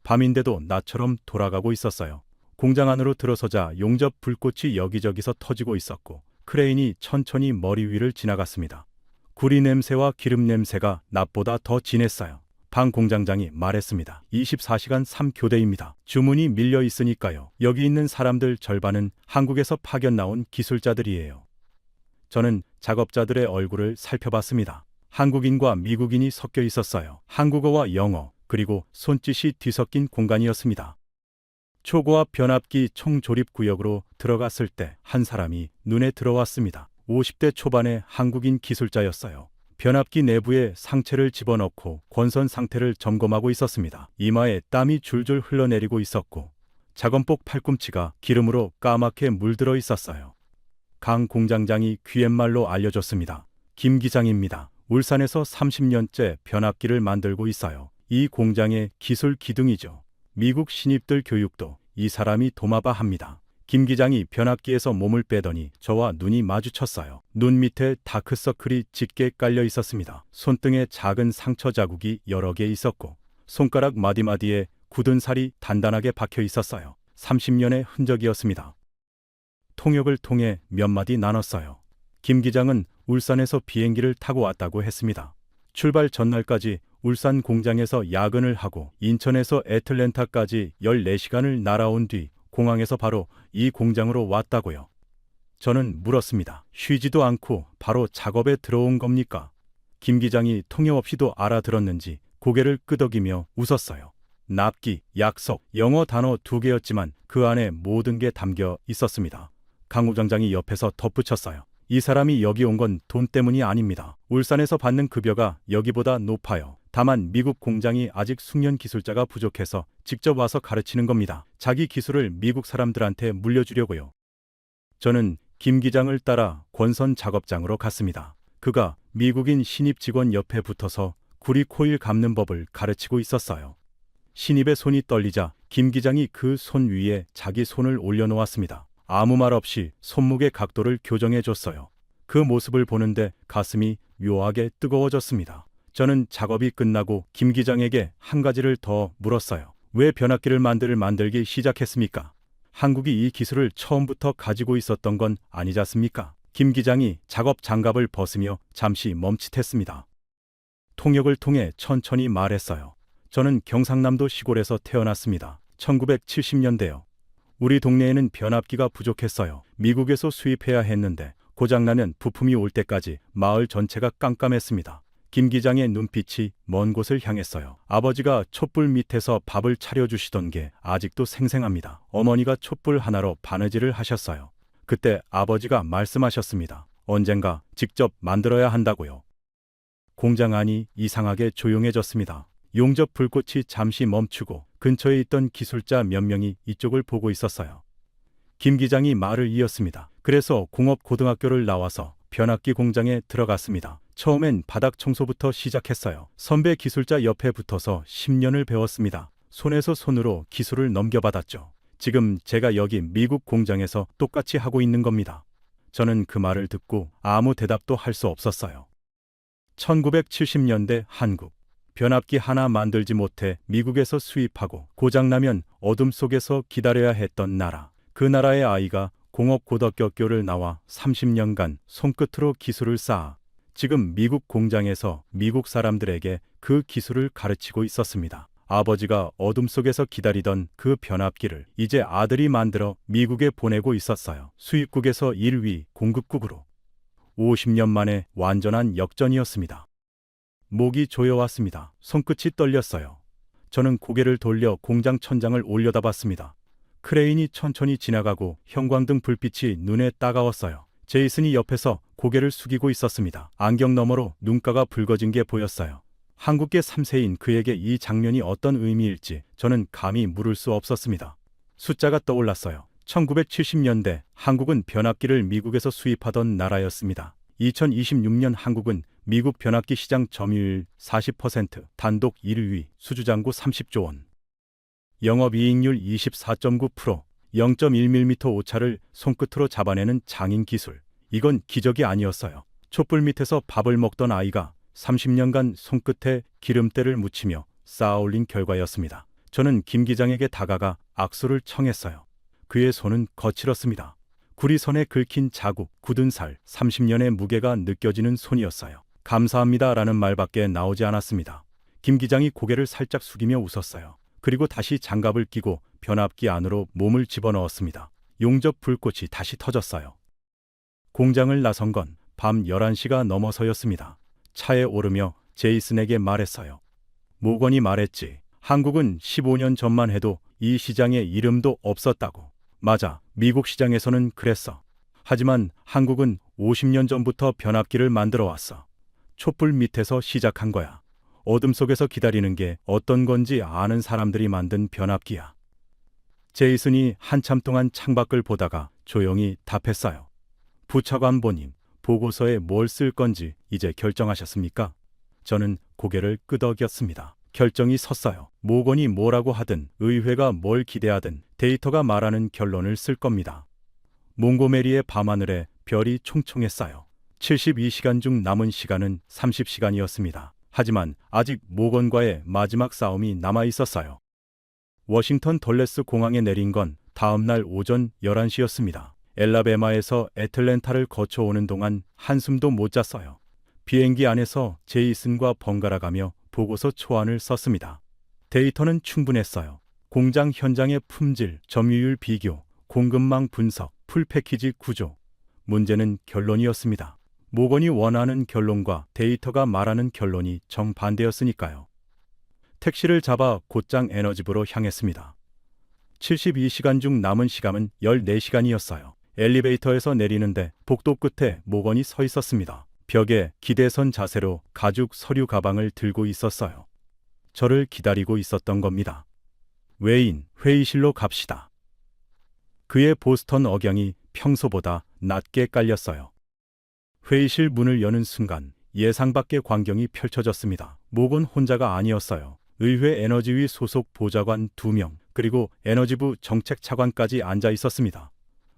밤인데도 낮처럼 돌아가고 있었어요. 공장 안으로 들어서자 용접 불꽃이 여기저기서 터지고 있었고 크레인이 천천히 머리 위를 지나갔습니다. 구리 냄새와 기름 냄새가 낮보다 더 진했어요. 방 공장장이 말했습니다. 24시간 3교대입니다. 주문이 밀려 있으니까요. 여기 있는 사람들 절반은 한국에서 파견 나온 기술자들이에요. 저는 작업자들의 얼굴을 살펴봤습니다. 한국인과 미국인이 섞여 있었어요. 한국어와 영어, 그리고 손짓이 뒤섞인 공간이었습니다. 초고압 변압기 총조립 구역으로 들어갔을 때 한 사람이 눈에 들어왔습니다. 50대 초반의 한국인 기술자였어요. 변압기 내부에 상체를 집어넣고 권선 상태를 점검하고 있었습니다. 이마에 땀이 줄줄 흘러내리고 있었고 작업복 팔꿈치가 기름으로 까맣게 물들어 있었어요. 강 공장장이 귀옛말로 알려줬습니다. 김 기장입니다. 울산에서 30년째 변압기를 만들고 있어요. 이 공장의 기술 기둥이죠. 미국 신입들 교육도 이 사람이 도마바 합니다. 김 기장이 변압기에서 몸을 빼더니 저와 눈이 마주쳤어요. 눈 밑에 다크서클이 짙게 깔려 있었습니다. 손등에 작은 상처 자국이 여러 개 있었고 손가락 마디마디에 굳은 살이 단단하게 박혀 있었어요. 30년의 흔적이었습니다. 통역을 통해 몇 마디 나눴어요. 김 기장은 울산에서 비행기를 타고 왔다고 했습니다. 출발 전날까지 울산 공장에서 야근을 하고 인천에서 애틀랜타까지 14시간을 날아온 뒤 공항에서 바로 이 공장으로 왔다고요. 저는 물었습니다. 쉬지도 않고 바로 작업에 들어온 겁니까? 김 기장이 통역 없이도 알아들었는지 고개를 끄덕이며 웃었어요. 납기, 약속, 영어 단어 2개였지만 그 안에 모든 게 담겨 있었습니다. 강 우장장이 옆에서 덧붙였어요. 이 사람이 여기 온 건 돈 때문이 아닙니다. 울산에서 받는 급여가 여기보다 높아요. 다만 미국 공장이 아직 숙련 기술자가 부족해서 직접 와서 가르치는 겁니다. 자기 기술을 미국 사람들한테 물려주려고요. 저는 김 기장을 따라 권선 작업장으로 갔습니다. 그가 미국인 신입 직원 옆에 붙어서 구리 코일 감는 법을 가르치고 있었어요. 신입의 손이 떨리자 김 기장이 그 손 위에 자기 손을 올려놓았습니다. 아무 말 없이 손목의 각도를 교정해 줬어요. 그 모습을 보는데 가슴이 묘하게 뜨거워졌습니다. 저는 작업이 끝나고 김 기장에게 한 가지를 더 물었어요. 왜 변압기를 만들기 시작했습니까? 한국이 이 기술을 처음부터 가지고 있었던 건 아니지 않습니까? 김 기장이 작업 장갑을 벗으며 잠시 멈칫했습니다. 통역을 통해 천천히 말했어요. 저는 경상남도 시골에서 태어났습니다. 1970년대요. 우리 동네에는 변압기가 부족했어요. 미국에서 수입해야 했는데 고장나면 부품이 올 때까지 마을 전체가 깜깜했습니다. 김 기장의 눈빛이 먼 곳을 향했어요. 아버지가 촛불 밑에서 밥을 차려주시던 게 아직도 생생합니다. 어머니가 촛불 하나로 바느질을 하셨어요. 그때 아버지가 말씀하셨습니다. 언젠가 직접 만들어야 한다고요. 공장 안이 이상하게 조용해졌습니다. 용접 불꽃이 잠시 멈추고 근처에 있던 기술자 몇 명이 이쪽을 보고 있었어요. 김 기장이 말을 이었습니다. 그래서 공업고등학교를 나와서 변압기 공장에 들어갔습니다. 처음엔 바닥 청소부터 시작했어요. 선배 기술자 옆에 붙어서 10년을 배웠습니다. 손에서 손으로 기술을 넘겨받았죠. 지금 제가 여기 미국 공장에서 똑같이 하고 있는 겁니다. 저는 그 말을 듣고 아무 대답도 할 수 없었어요. 1970년대 한국. 변압기 하나 만들지 못해 미국에서 수입하고 고장나면 어둠 속에서 기다려야 했던 나라. 그 나라의 아이가 공업고등학교를 나와 30년간 손끝으로 기술을 쌓아 지금 미국 공장에서 미국 사람들에게 그 기술을 가르치고 있었습니다. 아버지가 어둠 속에서 기다리던 그 변압기를 이제 아들이 만들어 미국에 보내고 있었어요. 수입국에서 1위 공급국으로. 50년 만에 완전한 역전이었습니다. 목이 조여왔습니다. 손끝이 떨렸어요. 저는 고개를 돌려 공장 천장을 올려다봤습니다. 크레인이 천천히 지나가고 형광등 불빛이 눈에 따가웠어요. 제이슨이 옆에서 고개를 숙이고 있었습니다. 안경 너머로 눈가가 붉어진 게 보였어요. 한국계 3세인 그에게 이 장면이 어떤 의미일지 저는 감히 물을 수 없었습니다. 숫자가 떠올랐어요. 1970년대 한국은 변압기를 미국에서 수입하던 나라였습니다. 2026년 한국은 미국 변압기 시장 점유율 40%, 단독 1위, 수주잔고 30조 원. 영업이익률 24.9%, 0.1mm 오차를 손끝으로 잡아내는 장인 기술. 이건 기적이 아니었어요. 촛불 밑에서 밥을 먹던 아이가 30년간 손끝에 기름때를 묻히며 쌓아올린 결과였습니다. 저는 김 기장에게 다가가 악수를 청했어요. 그의 손은 거칠었습니다. 구리선에 긁힌 자국, 굳은 살, 30년의 무게가 느껴지는 손이었어요. 감사합니다라는 말밖에 나오지 않았습니다. 김 기장이 고개를 살짝 숙이며 웃었어요. 그리고 다시 장갑을 끼고 변압기 안으로 몸을 집어넣었습니다. 용접 불꽃이 다시 터졌어요. 공장을 나선 건 밤 11시가 넘어서였습니다. 차에 오르며 제이슨에게 말했어요. 모건이 말했지. 한국은 15년 전만 해도 이 시장에 이름도 없었다고. 맞아. 미국 시장에서는 그랬어. 하지만 한국은 50년 전부터 변압기를 만들어 왔어. 촛불 밑에서 시작한 거야. 어둠 속에서 기다리는 게 어떤 건지 아는 사람들이 만든 변압기야. 제이슨이 한참 동안 창밖을 보다가 조용히 답했어요. 부차관보님, 보고서에 뭘 쓸 건지 이제 결정하셨습니까? 저는 고개를 끄덕였습니다. 결정이 섰어요. 모건이 뭐라고 하든 의회가 뭘 기대하든 데이터가 말하는 결론을 쓸 겁니다. 몽고메리의 밤하늘에 별이 총총해 쌓여 72시간 중 남은 시간은 30시간이었습니다. 하지만 아직 모건과의 마지막 싸움이 남아 있었어요. 워싱턴 덜레스 공항에 내린 건 다음 날 오전 11시였습니다. 엘라베마에서 애틀랜타를 거쳐오는 동안 한숨도 못 잤어요. 비행기 안에서 제이슨과 번갈아가며 보고서 초안을 썼습니다. 데이터는 충분했어요. 공장 현장의 품질, 점유율 비교, 공급망 분석, 풀패키지 구조. 문제는 결론이었습니다. 모건이 원하는 결론과 데이터가 말하는 결론이 정반대였으니까요. 택시를 잡아 곧장 에너지부로 향했습니다. 72시간 중 남은 시간은 14시간이었어요. 엘리베이터에서 내리는데 복도 끝에 모건이 서 있었습니다. 벽에 기대선 자세로 가죽 서류 가방을 들고 있었어요. 저를 기다리고 있었던 겁니다. 웨인, 회의실로 갑시다. 그의 보스턴 억양이 평소보다 낮게 깔렸어요. 회의실 문을 여는 순간 예상 밖의 광경이 펼쳐졌습니다. 모건 혼자가 아니었어요. 의회 에너지위 소속 보좌관 2명, 그리고 에너지부 정책차관까지 앉아 있었습니다.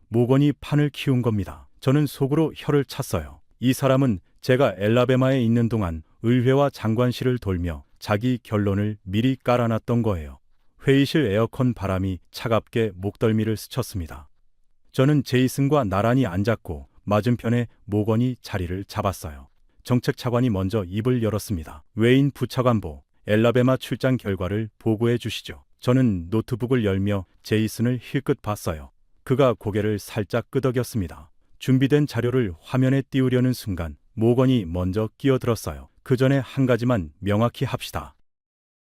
모건이 판을 키운 겁니다. 저는 속으로 혀를 찼어요. 이 사람은 제가 엘라베마에 있는 동안 의회와 장관실을 돌며 자기 결론을 미리 깔아놨던 거예요. 회의실 에어컨 바람이 차갑게 목덜미를 스쳤습니다. 저는 제이슨과 나란히 앉았고 맞은편에 모건이 자리를 잡았어요. 정책차관이 먼저 입을 열었습니다. 웨인 부차관보, 엘라베마 출장 결과를 보고해 주시죠. 저는 노트북을 열며 제이슨을 힐끗 봤어요. 그가 고개를 살짝 끄덕였습니다. 준비된 자료를 화면에 띄우려는 순간 모건이 먼저 끼어들었어요. 그 전에 한 가지만 명확히 합시다.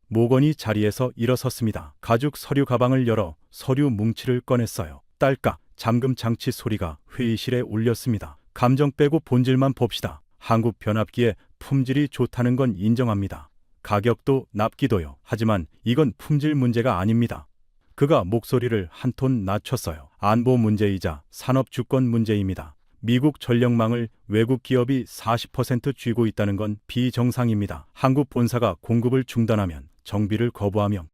모건이 자리에서 일어섰습니다. 가죽 서류 가방을 열어 서류 뭉치를 꺼냈어요. 딸깍 잠금 장치 소리가 회의실에 울렸습니다. 감정 빼고 본질만 봅시다. 한국 변압기의 품질이 좋다는 건 인정합니다. 가격도 납기도요. 하지만 이건 품질 문제가 아닙니다. 그가 목소리를 한 톤 낮췄어요. 안보 문제이자 산업 주권 문제입니다. 미국 전력망을 외국 기업이 40% 쥐고 있다는 건 비정상입니다. 한국 본사가 공급을 중단하면, 정비를 거부하면,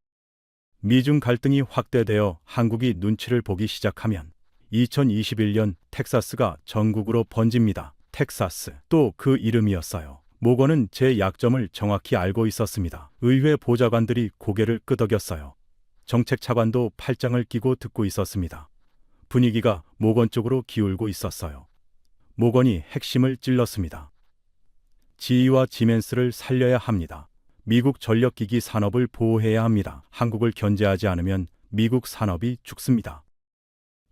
미중 갈등이 확대되어 한국이 눈치를 보기 시작하면 2021년 텍사스가 전국으로 번집니다. 텍사스, 또 그 이름이었어요. 모건은 제 약점을 정확히 알고 있었습니다. 의회 보좌관들이 고개를 끄덕였어요. 정책차관도 팔짱을 끼고 듣고 있었습니다. 분위기가 모건 쪽으로 기울고 있었어요. 모건이 핵심을 찔렀습니다. 지이와 지멘스를 살려야 합니다. 미국 전력기기 산업을 보호해야 합니다. 한국을 견제하지 않으면 미국 산업이 죽습니다.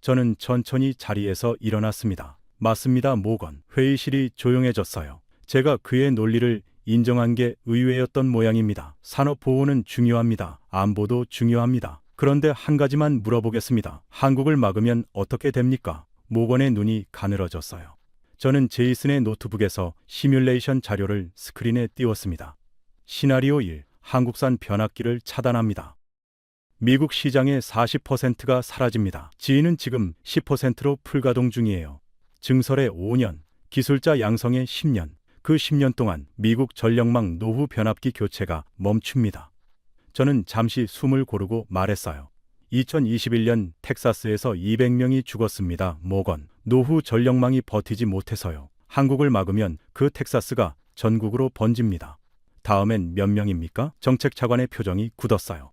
저는 천천히 자리에서 일어났습니다. 맞습니다, 모건. 회의실이 조용해졌어요. 제가 그의 논리를 인정한 게 의외였던 모양입니다. 산업 보호는 중요합니다. 안보도 중요합니다. 그런데 한 가지만 물어보겠습니다. 한국을 막으면 어떻게 됩니까? 모건의 눈이 가늘어졌어요. 저는 제이슨의 노트북에서 시뮬레이션 자료를 스크린에 띄웠습니다. 시나리오 1. 한국산 변압기를 차단합니다. 미국 시장의 40%가 사라집니다. 지인은 지금 10%로 풀가동 중이에요. 증설에 5년, 기술자 양성에 10년. 그 10년 동안 미국 전력망 노후 변압기 교체가 멈춥니다. 저는 잠시 숨을 고르고 말했어요. 2021년 텍사스에서 200명이 죽었습니다. 모건. 노후 전력망이 버티지 못해서요. 한국을 막으면 그 텍사스가 전국으로 번집니다. 다음엔 몇 명입니까? 정책차관의 표정이 굳었어요.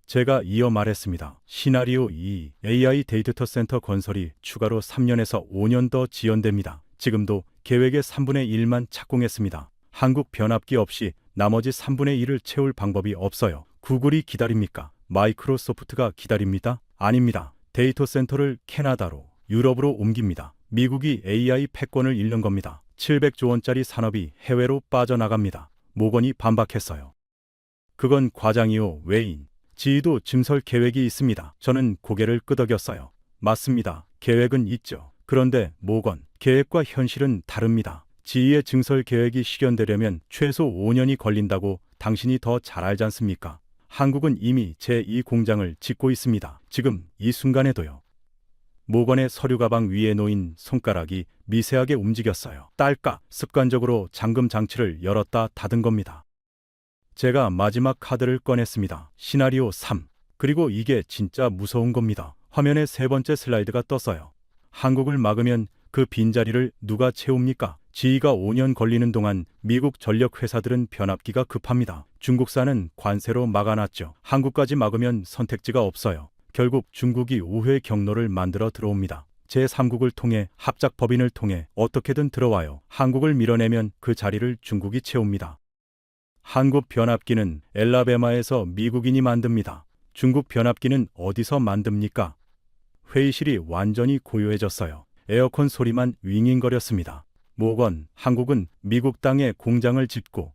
제가 이어 말했습니다. 시나리오 2. AI 데이터 센터 건설이 추가로 3년에서 5년 더 지연됩니다. 지금도 계획의 3분의 1만 착공했습니다. 한국 변압기 없이 나머지 3분의 1을 채울 방법이 없어요. 구글이 기다립니까? 마이크로소프트가 기다립니다? 아닙니다. 데이터 센터를 캐나다로, 유럽으로 옮깁니다. 미국이 AI 패권을 잃는 겁니다. 700조 원짜리 산업이 해외로 빠져나갑니다. 모건이 반박했어요. 그건 과장이요, 웨인. 지희도 증설 계획이 있습니다. 저는 고개를 끄덕였어요. 맞습니다. 계획은 있죠. 그런데 모건, 계획과 현실은 다릅니다. 지희의 증설 계획이 실현되려면 최소 5년이 걸린다고 당신이 더 잘 알지 않습니까? 한국은 이미 제2 공장을 짓고 있습니다. 지금 이 순간에도요. 모건의 서류 가방 위에 놓인 손가락이 미세하게 움직였어요. 딸깍, 습관적으로 잠금 장치를 열었다 닫은 겁니다. 제가 마지막 카드를 꺼냈습니다. 시나리오 3. 그리고 이게 진짜 무서운 겁니다. 화면에 세 번째 슬라이드가 떴어요. 한국을 막으면 그 빈자리를 누가 채웁니까? 지희가 5년 걸리는 동안 미국 전력 회사들은 변압기가 급합니다. 중국산은 관세로 막아놨죠. 한국까지 막으면 선택지가 없어요. 결국 중국이 우회 경로를 만들어 들어옵니다. 제3국을 통해 합작 법인을 통해 어떻게든 들어와요. 한국을 밀어내면 그 자리를 중국이 채웁니다. 한국 변압기는 엘라베마에서 미국인이 만듭니다. 중국 변압기는 어디서 만듭니까? 회의실이 완전히 고요해졌어요. 에어컨 소리만 윙윙거렸습니다. 모건, 한국은 미국 땅에 공장을 짓고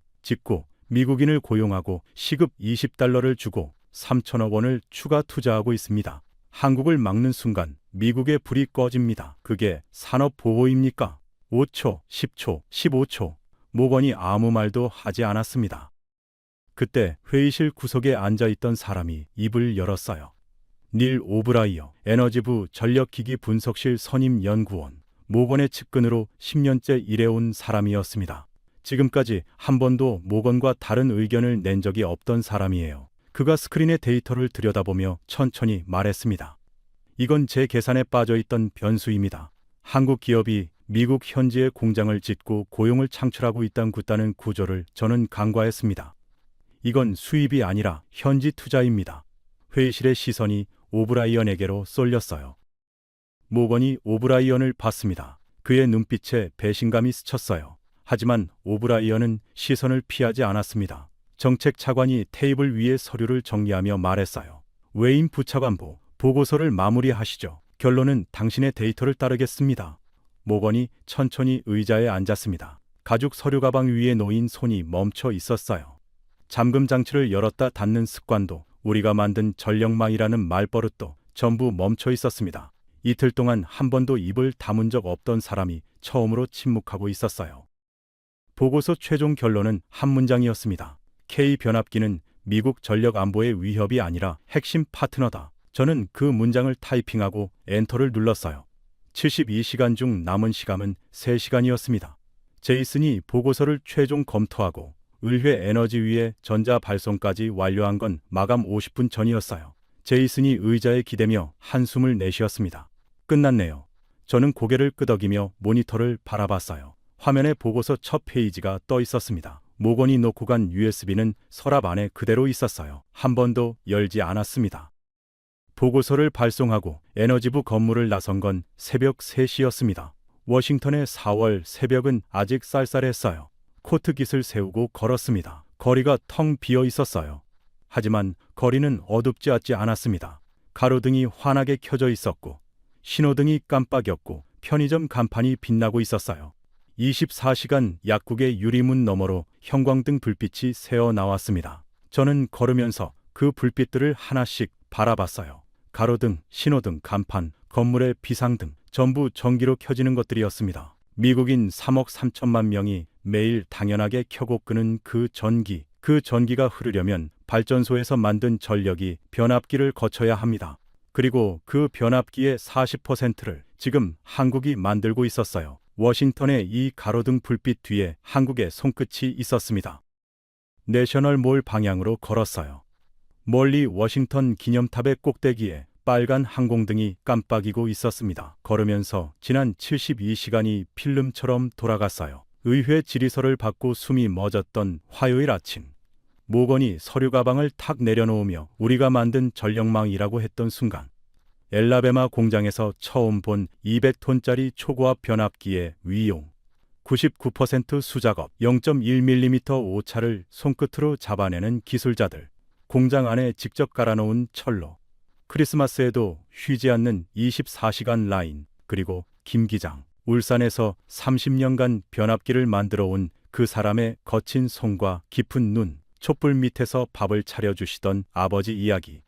미국인을 고용하고 시급 $20를 주고 3천억 원을 추가 투자하고 있습니다. 한국을 막는 순간 미국의 불이 꺼집니다. 그게 산업보호입니까? 5초, 10초, 15초. 모건이 아무 말도 하지 않았습니다. 그때 회의실 구석에 앉아있던 사람이 입을 열었어요. 닐 오브라이어, 에너지부 전력기기 분석실 선임 연구원. 모건의 측근으로 10년째 일해온 사람이었습니다. 지금까지 한 번도 모건과 다른 의견을 낸 적이 없던 사람이에요. 그가 스크린의 데이터를 들여다보며 천천히 말했습니다. 이건 제 계산에 빠져있던 변수입니다. 한국 기업이 미국 현지에 공장을 짓고 고용을 창출하고 있다는 구조를 저는 간과했습니다. 이건 수입이 아니라 현지 투자입니다. 회의실의 시선이 오브라이언에게로 쏠렸어요. 모건이 오브라이언을 봤습니다. 그의 눈빛에 배신감이 스쳤어요. 하지만 오브라이언은 시선을 피하지 않았습니다. 정책 차관이 테이블 위에 서류를 정리하며 말했어요. 웨인 부차관보, 보고서를 마무리하시죠. 결론은 당신의 데이터를 따르겠습니다. 모건이 천천히 의자에 앉았습니다. 가죽 서류 가방 위에 놓인 손이 멈춰 있었어요. 잠금 장치를 열었다 닫는 습관도, 우리가 만든 전력망이라는 말버릇도 전부 멈춰 있었습니다. 이틀 동안 한 번도 입을 다문 적 없던 사람이 처음으로 침묵하고 있었어요. 보고서 최종 결론은 한 문장이었습니다. K 변압기는 미국 전력 안보의 위협이 아니라 핵심 파트너다. 저는 그 문장을 타이핑하고 엔터를 눌렀어요. 72시간 중 남은 시간은 3시간이었습니다. 제이슨이 보고서를 최종 검토하고 의회 에너지위에 전자 발송까지 완료한 건 마감 50분 전이었어요. 제이슨이 의자에 기대며 한숨을 내쉬었습니다. 끝났네요. 저는 고개를 끄덕이며 모니터를 바라봤어요. 화면에 보고서 첫 페이지가 떠 있었습니다. 모건이 놓고 간 USB는 서랍 안에 그대로 있었어요. 한 번도 열지 않았습니다. 보고서를 발송하고 에너지부 건물을 나선 건 새벽 3시였습니다. 워싱턴의 4월 새벽은 아직 쌀쌀했어요. 코트깃을 세우고 걸었습니다. 거리가 텅 비어 있었어요. 하지만 거리는 어둡지 않았습니다. 가로등이 환하게 켜져 있었고 신호등이 깜빡였고 편의점 간판이 빛나고 있었어요. 24시간 약국의 유리문 너머로 형광등 불빛이 새어 나왔습니다. 저는 걸으면서 그 불빛들을 하나씩 바라봤어요. 가로등, 신호등, 간판, 건물의 비상등, 전부 전기로 켜지는 것들이었습니다. 미국인 3억 3천만 명이 매일 당연하게 켜고 끄는 그 전기가 흐르려면 발전소에서 만든 전력이 변압기를 거쳐야 합니다. 그리고 그 변압기의 40%를 지금 한국이 만들고 있었어요. 워싱턴의 이 가로등 불빛 뒤에 한국의 손끝이 있었습니다. 내셔널몰 방향으로 걸었어요. 멀리 워싱턴 기념탑의 꼭대기에 빨간 항공등이 깜빡이고 있었습니다. 걸으면서 지난 72시간이 필름처럼 돌아갔어요. 의회 질의서를 받고 숨이 멎었던 화요일 아침. 모건이 서류 가방을 탁 내려놓으며 우리가 만든 전력망이라고 했던 순간 엘라베마 공장에서 처음 본 200톤짜리 초고압 변압기의 위용 99% 수작업 0.1mm 오차를 손끝으로 잡아내는 기술자들 공장 안에 직접 갈아놓은 철로 크리스마스에도 쉬지 않는 24시간 라인 그리고 김 기장 울산에서 30년간 변압기를 만들어 온 그 사람의 거친 손과 깊은 눈, 촛불 밑에서 밥을 차려주시던 아버지 이야기.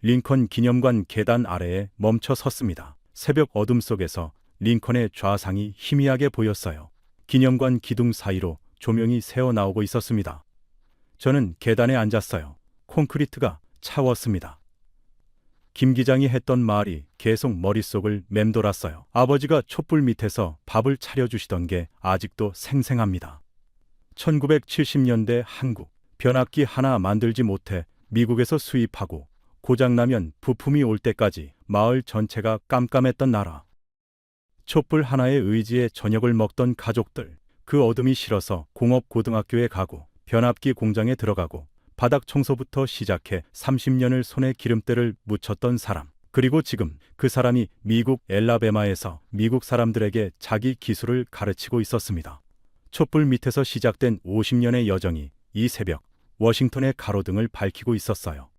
링컨 기념관 계단 아래에 멈춰 섰습니다. 새벽 어둠 속에서 링컨의 좌상이 희미하게 보였어요. 기념관 기둥 사이로 조명이 새어 나오고 있었습니다. 저는 계단에 앉았어요. 콘크리트가 차웠습니다. 김 기장이 했던 말이 계속 머릿속을 맴돌았어요. 아버지가 촛불 밑에서 밥을 차려주시던 게 아직도 생생합니다. 1970년대 한국, 변압기 하나 만들지 못해 미국에서 수입하고 고장나면 부품이 올 때까지 마을 전체가 깜깜했던 나라. 촛불 하나에 의지해 저녁을 먹던 가족들, 그 어둠이 싫어서 공업고등학교에 가고 변압기 공장에 들어가고 바닥 청소부터 시작해 30년을 손에 기름때를 묻혔던 사람. 그리고 지금 그 사람이 미국 엘라베마에서 미국 사람들에게 자기 기술을 가르치고 있었습니다. 촛불 밑에서 시작된 50년의 여정이 이 새벽 워싱턴의 가로등을 밝히고 있었어요.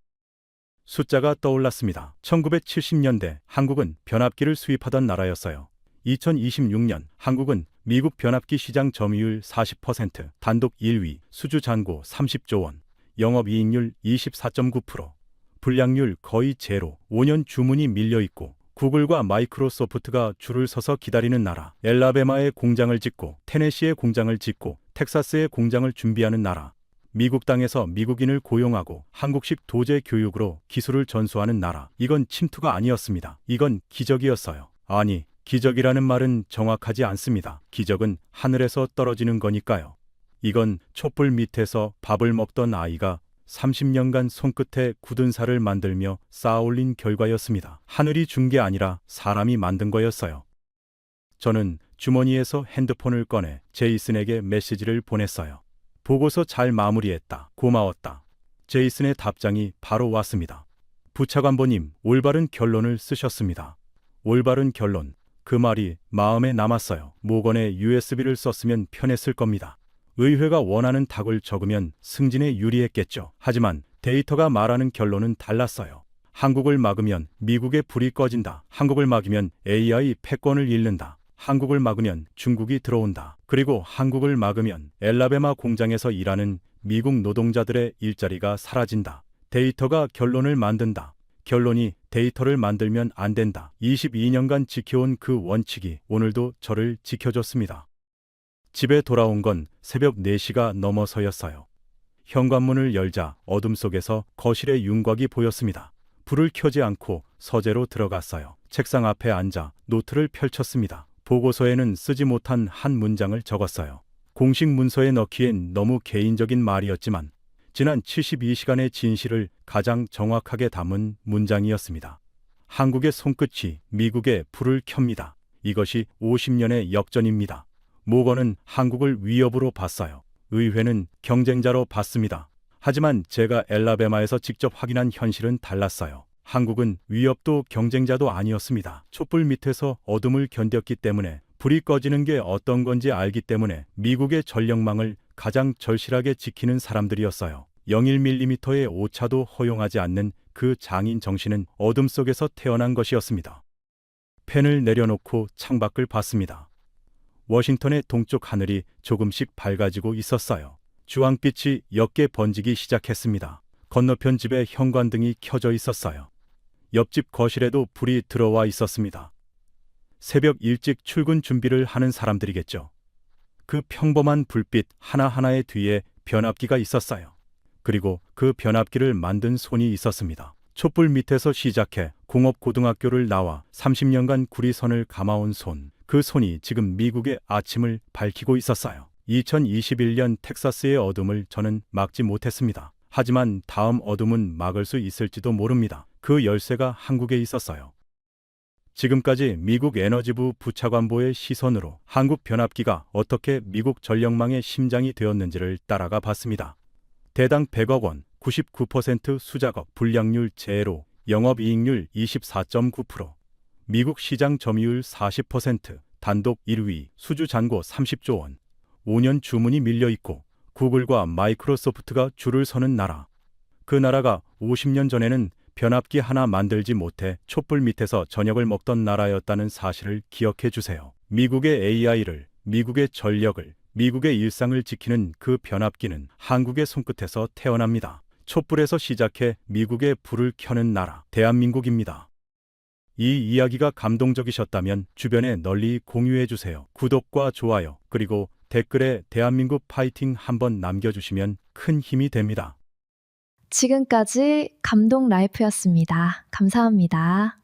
숫자가 떠올랐습니다. 1970년대 한국은 변압기를 수입하던 나라였어요. 2026년 한국은 미국 변압기 시장 점유율 40%, 단독 1위, 수주 잔고 30조 원, 영업이익률 24.9%, 불량률 거의 제로, 5년 주문이 밀려있고 구글과 마이크로소프트가 줄을 서서 기다리는 나라, 엘라베마에 공장을 짓고 테네시에 공장을 짓고 텍사스에 공장을 준비하는 나라, 미국 땅에서 미국인을 고용하고 한국식 도제 교육으로 기술을 전수하는 나라. 이건 침투가 아니었습니다. 이건 기적이었어요. 아니, 기적이라는 말은 정확하지 않습니다. 기적은 하늘에서 떨어지는 거니까요. 이건 촛불 밑에서 밥을 먹던 아이가 30년간 손끝에 굳은 살을 만들며 쌓아올린 결과였습니다. 하늘이 준 게 아니라 사람이 만든 거였어요. 저는 주머니에서 핸드폰을 꺼내 제이슨에게 메시지를 보냈어요. 보고서 잘 마무리했다. 고마웠다. 제이슨의 답장이 바로 왔습니다. 부차관보님, 올바른 결론을 쓰셨습니다. 올바른 결론. 그 말이 마음에 남았어요. 모건에 USB를 썼으면 편했을 겁니다. 의회가 원하는 닭을 적으면 승진에 유리했겠죠. 하지만 데이터가 말하는 결론은 달랐어요. 한국을 막으면 미국의 불이 꺼진다. 한국을 막으면 AI 패권을 잃는다. 한국을 막으면 중국이 들어온다. 그리고 한국을 막으면 엘라베마 공장에서 일하는 미국 노동자들의 일자리가 사라진다. 데이터가 결론을 만든다. 결론이 데이터를 만들면 안 된다. 22년간 지켜온 그 원칙이 오늘도 저를 지켜줬습니다. 집에 돌아온 건 새벽 4시가 넘어서였어요. 현관문을 열자 어둠 속에서 거실의 윤곽이 보였습니다. 불을 켜지 않고 서재로 들어갔어요. 책상 앞에 앉아 노트를 펼쳤습니다. 보고서에는 쓰지 못한 한 문장을 적었어요. 공식 문서에 넣기엔 너무 개인적인 말이었지만 지난 72시간의 진실을 가장 정확하게 담은 문장이었습니다. 한국의 손끝이 미국의 불을 켭니다. 이것이 50년의 역전입니다. 모건은 한국을 위협으로 봤어요. 의회는 경쟁자로 봤습니다. 하지만 제가 엘라베마에서 직접 확인한 현실은 달랐어요. 한국은 위협도 경쟁자도 아니었습니다. 촛불 밑에서 어둠을 견뎠기 때문에, 불이 꺼지는 게 어떤 건지 알기 때문에 미국의 전력망을 가장 절실하게 지키는 사람들이었어요. 0.1mm의 오차도 허용하지 않는 그 장인 정신은 어둠 속에서 태어난 것이었습니다. 펜을 내려놓고 창밖을 봤습니다. 워싱턴의 동쪽 하늘이 조금씩 밝아지고 있었어요. 주황빛이 옅게 번지기 시작했습니다. 건너편 집에 현관등이 켜져 있었어요. 옆집 거실에도 불이 들어와 있었습니다. 새벽 일찍 출근 준비를 하는 사람들이겠죠. 그 평범한 불빛 하나하나의 뒤에 변압기가 있었어요. 그리고 그 변압기를 만든 손이 있었습니다. 촛불 밑에서 시작해 공업고등학교를 나와 30년간 구리선을 감아온 손. 그 손이 지금 미국의 아침을 밝히고 있었어요. 2021년 텍사스의 어둠을 저는 막지 못했습니다. 하지만 다음 어둠은 막을 수 있을지도 모릅니다. 그 열쇠가 한국에 있었어요. 지금까지 미국 에너지부 부차관보의 시선으로 한국 변압기가 어떻게 미국 전력망의 심장이 되었는지를 따라가 봤습니다. 대당 100억 원, 99% 수작업, 불량률 제로, 영업이익률 24.9%, 미국 시장 점유율 40%, 단독 1위, 수주 잔고 30조 원, 5년 주문이 밀려있고 구글과 마이크로소프트가 줄을 서는 나라. 그 나라가 50년 전에는 변압기 하나 만들지 못해 촛불 밑에서 저녁을 먹던 나라였다는 사실을 기억해 주세요. 미국의 AI를, 미국의 전력을, 미국의 일상을 지키는 그 변압기는 한국의 손끝에서 태어납니다. 촛불에서 시작해 미국의 불을 켜는 나라, 대한민국입니다. 이 이야기가 감동적이셨다면 주변에 널리 공유해 주세요. 구독과 좋아요, 그리고 댓글에 대한민국 파이팅 한번 남겨주시면 큰 힘이 됩니다. 지금까지 감동 라이프였습니다. 감사합니다.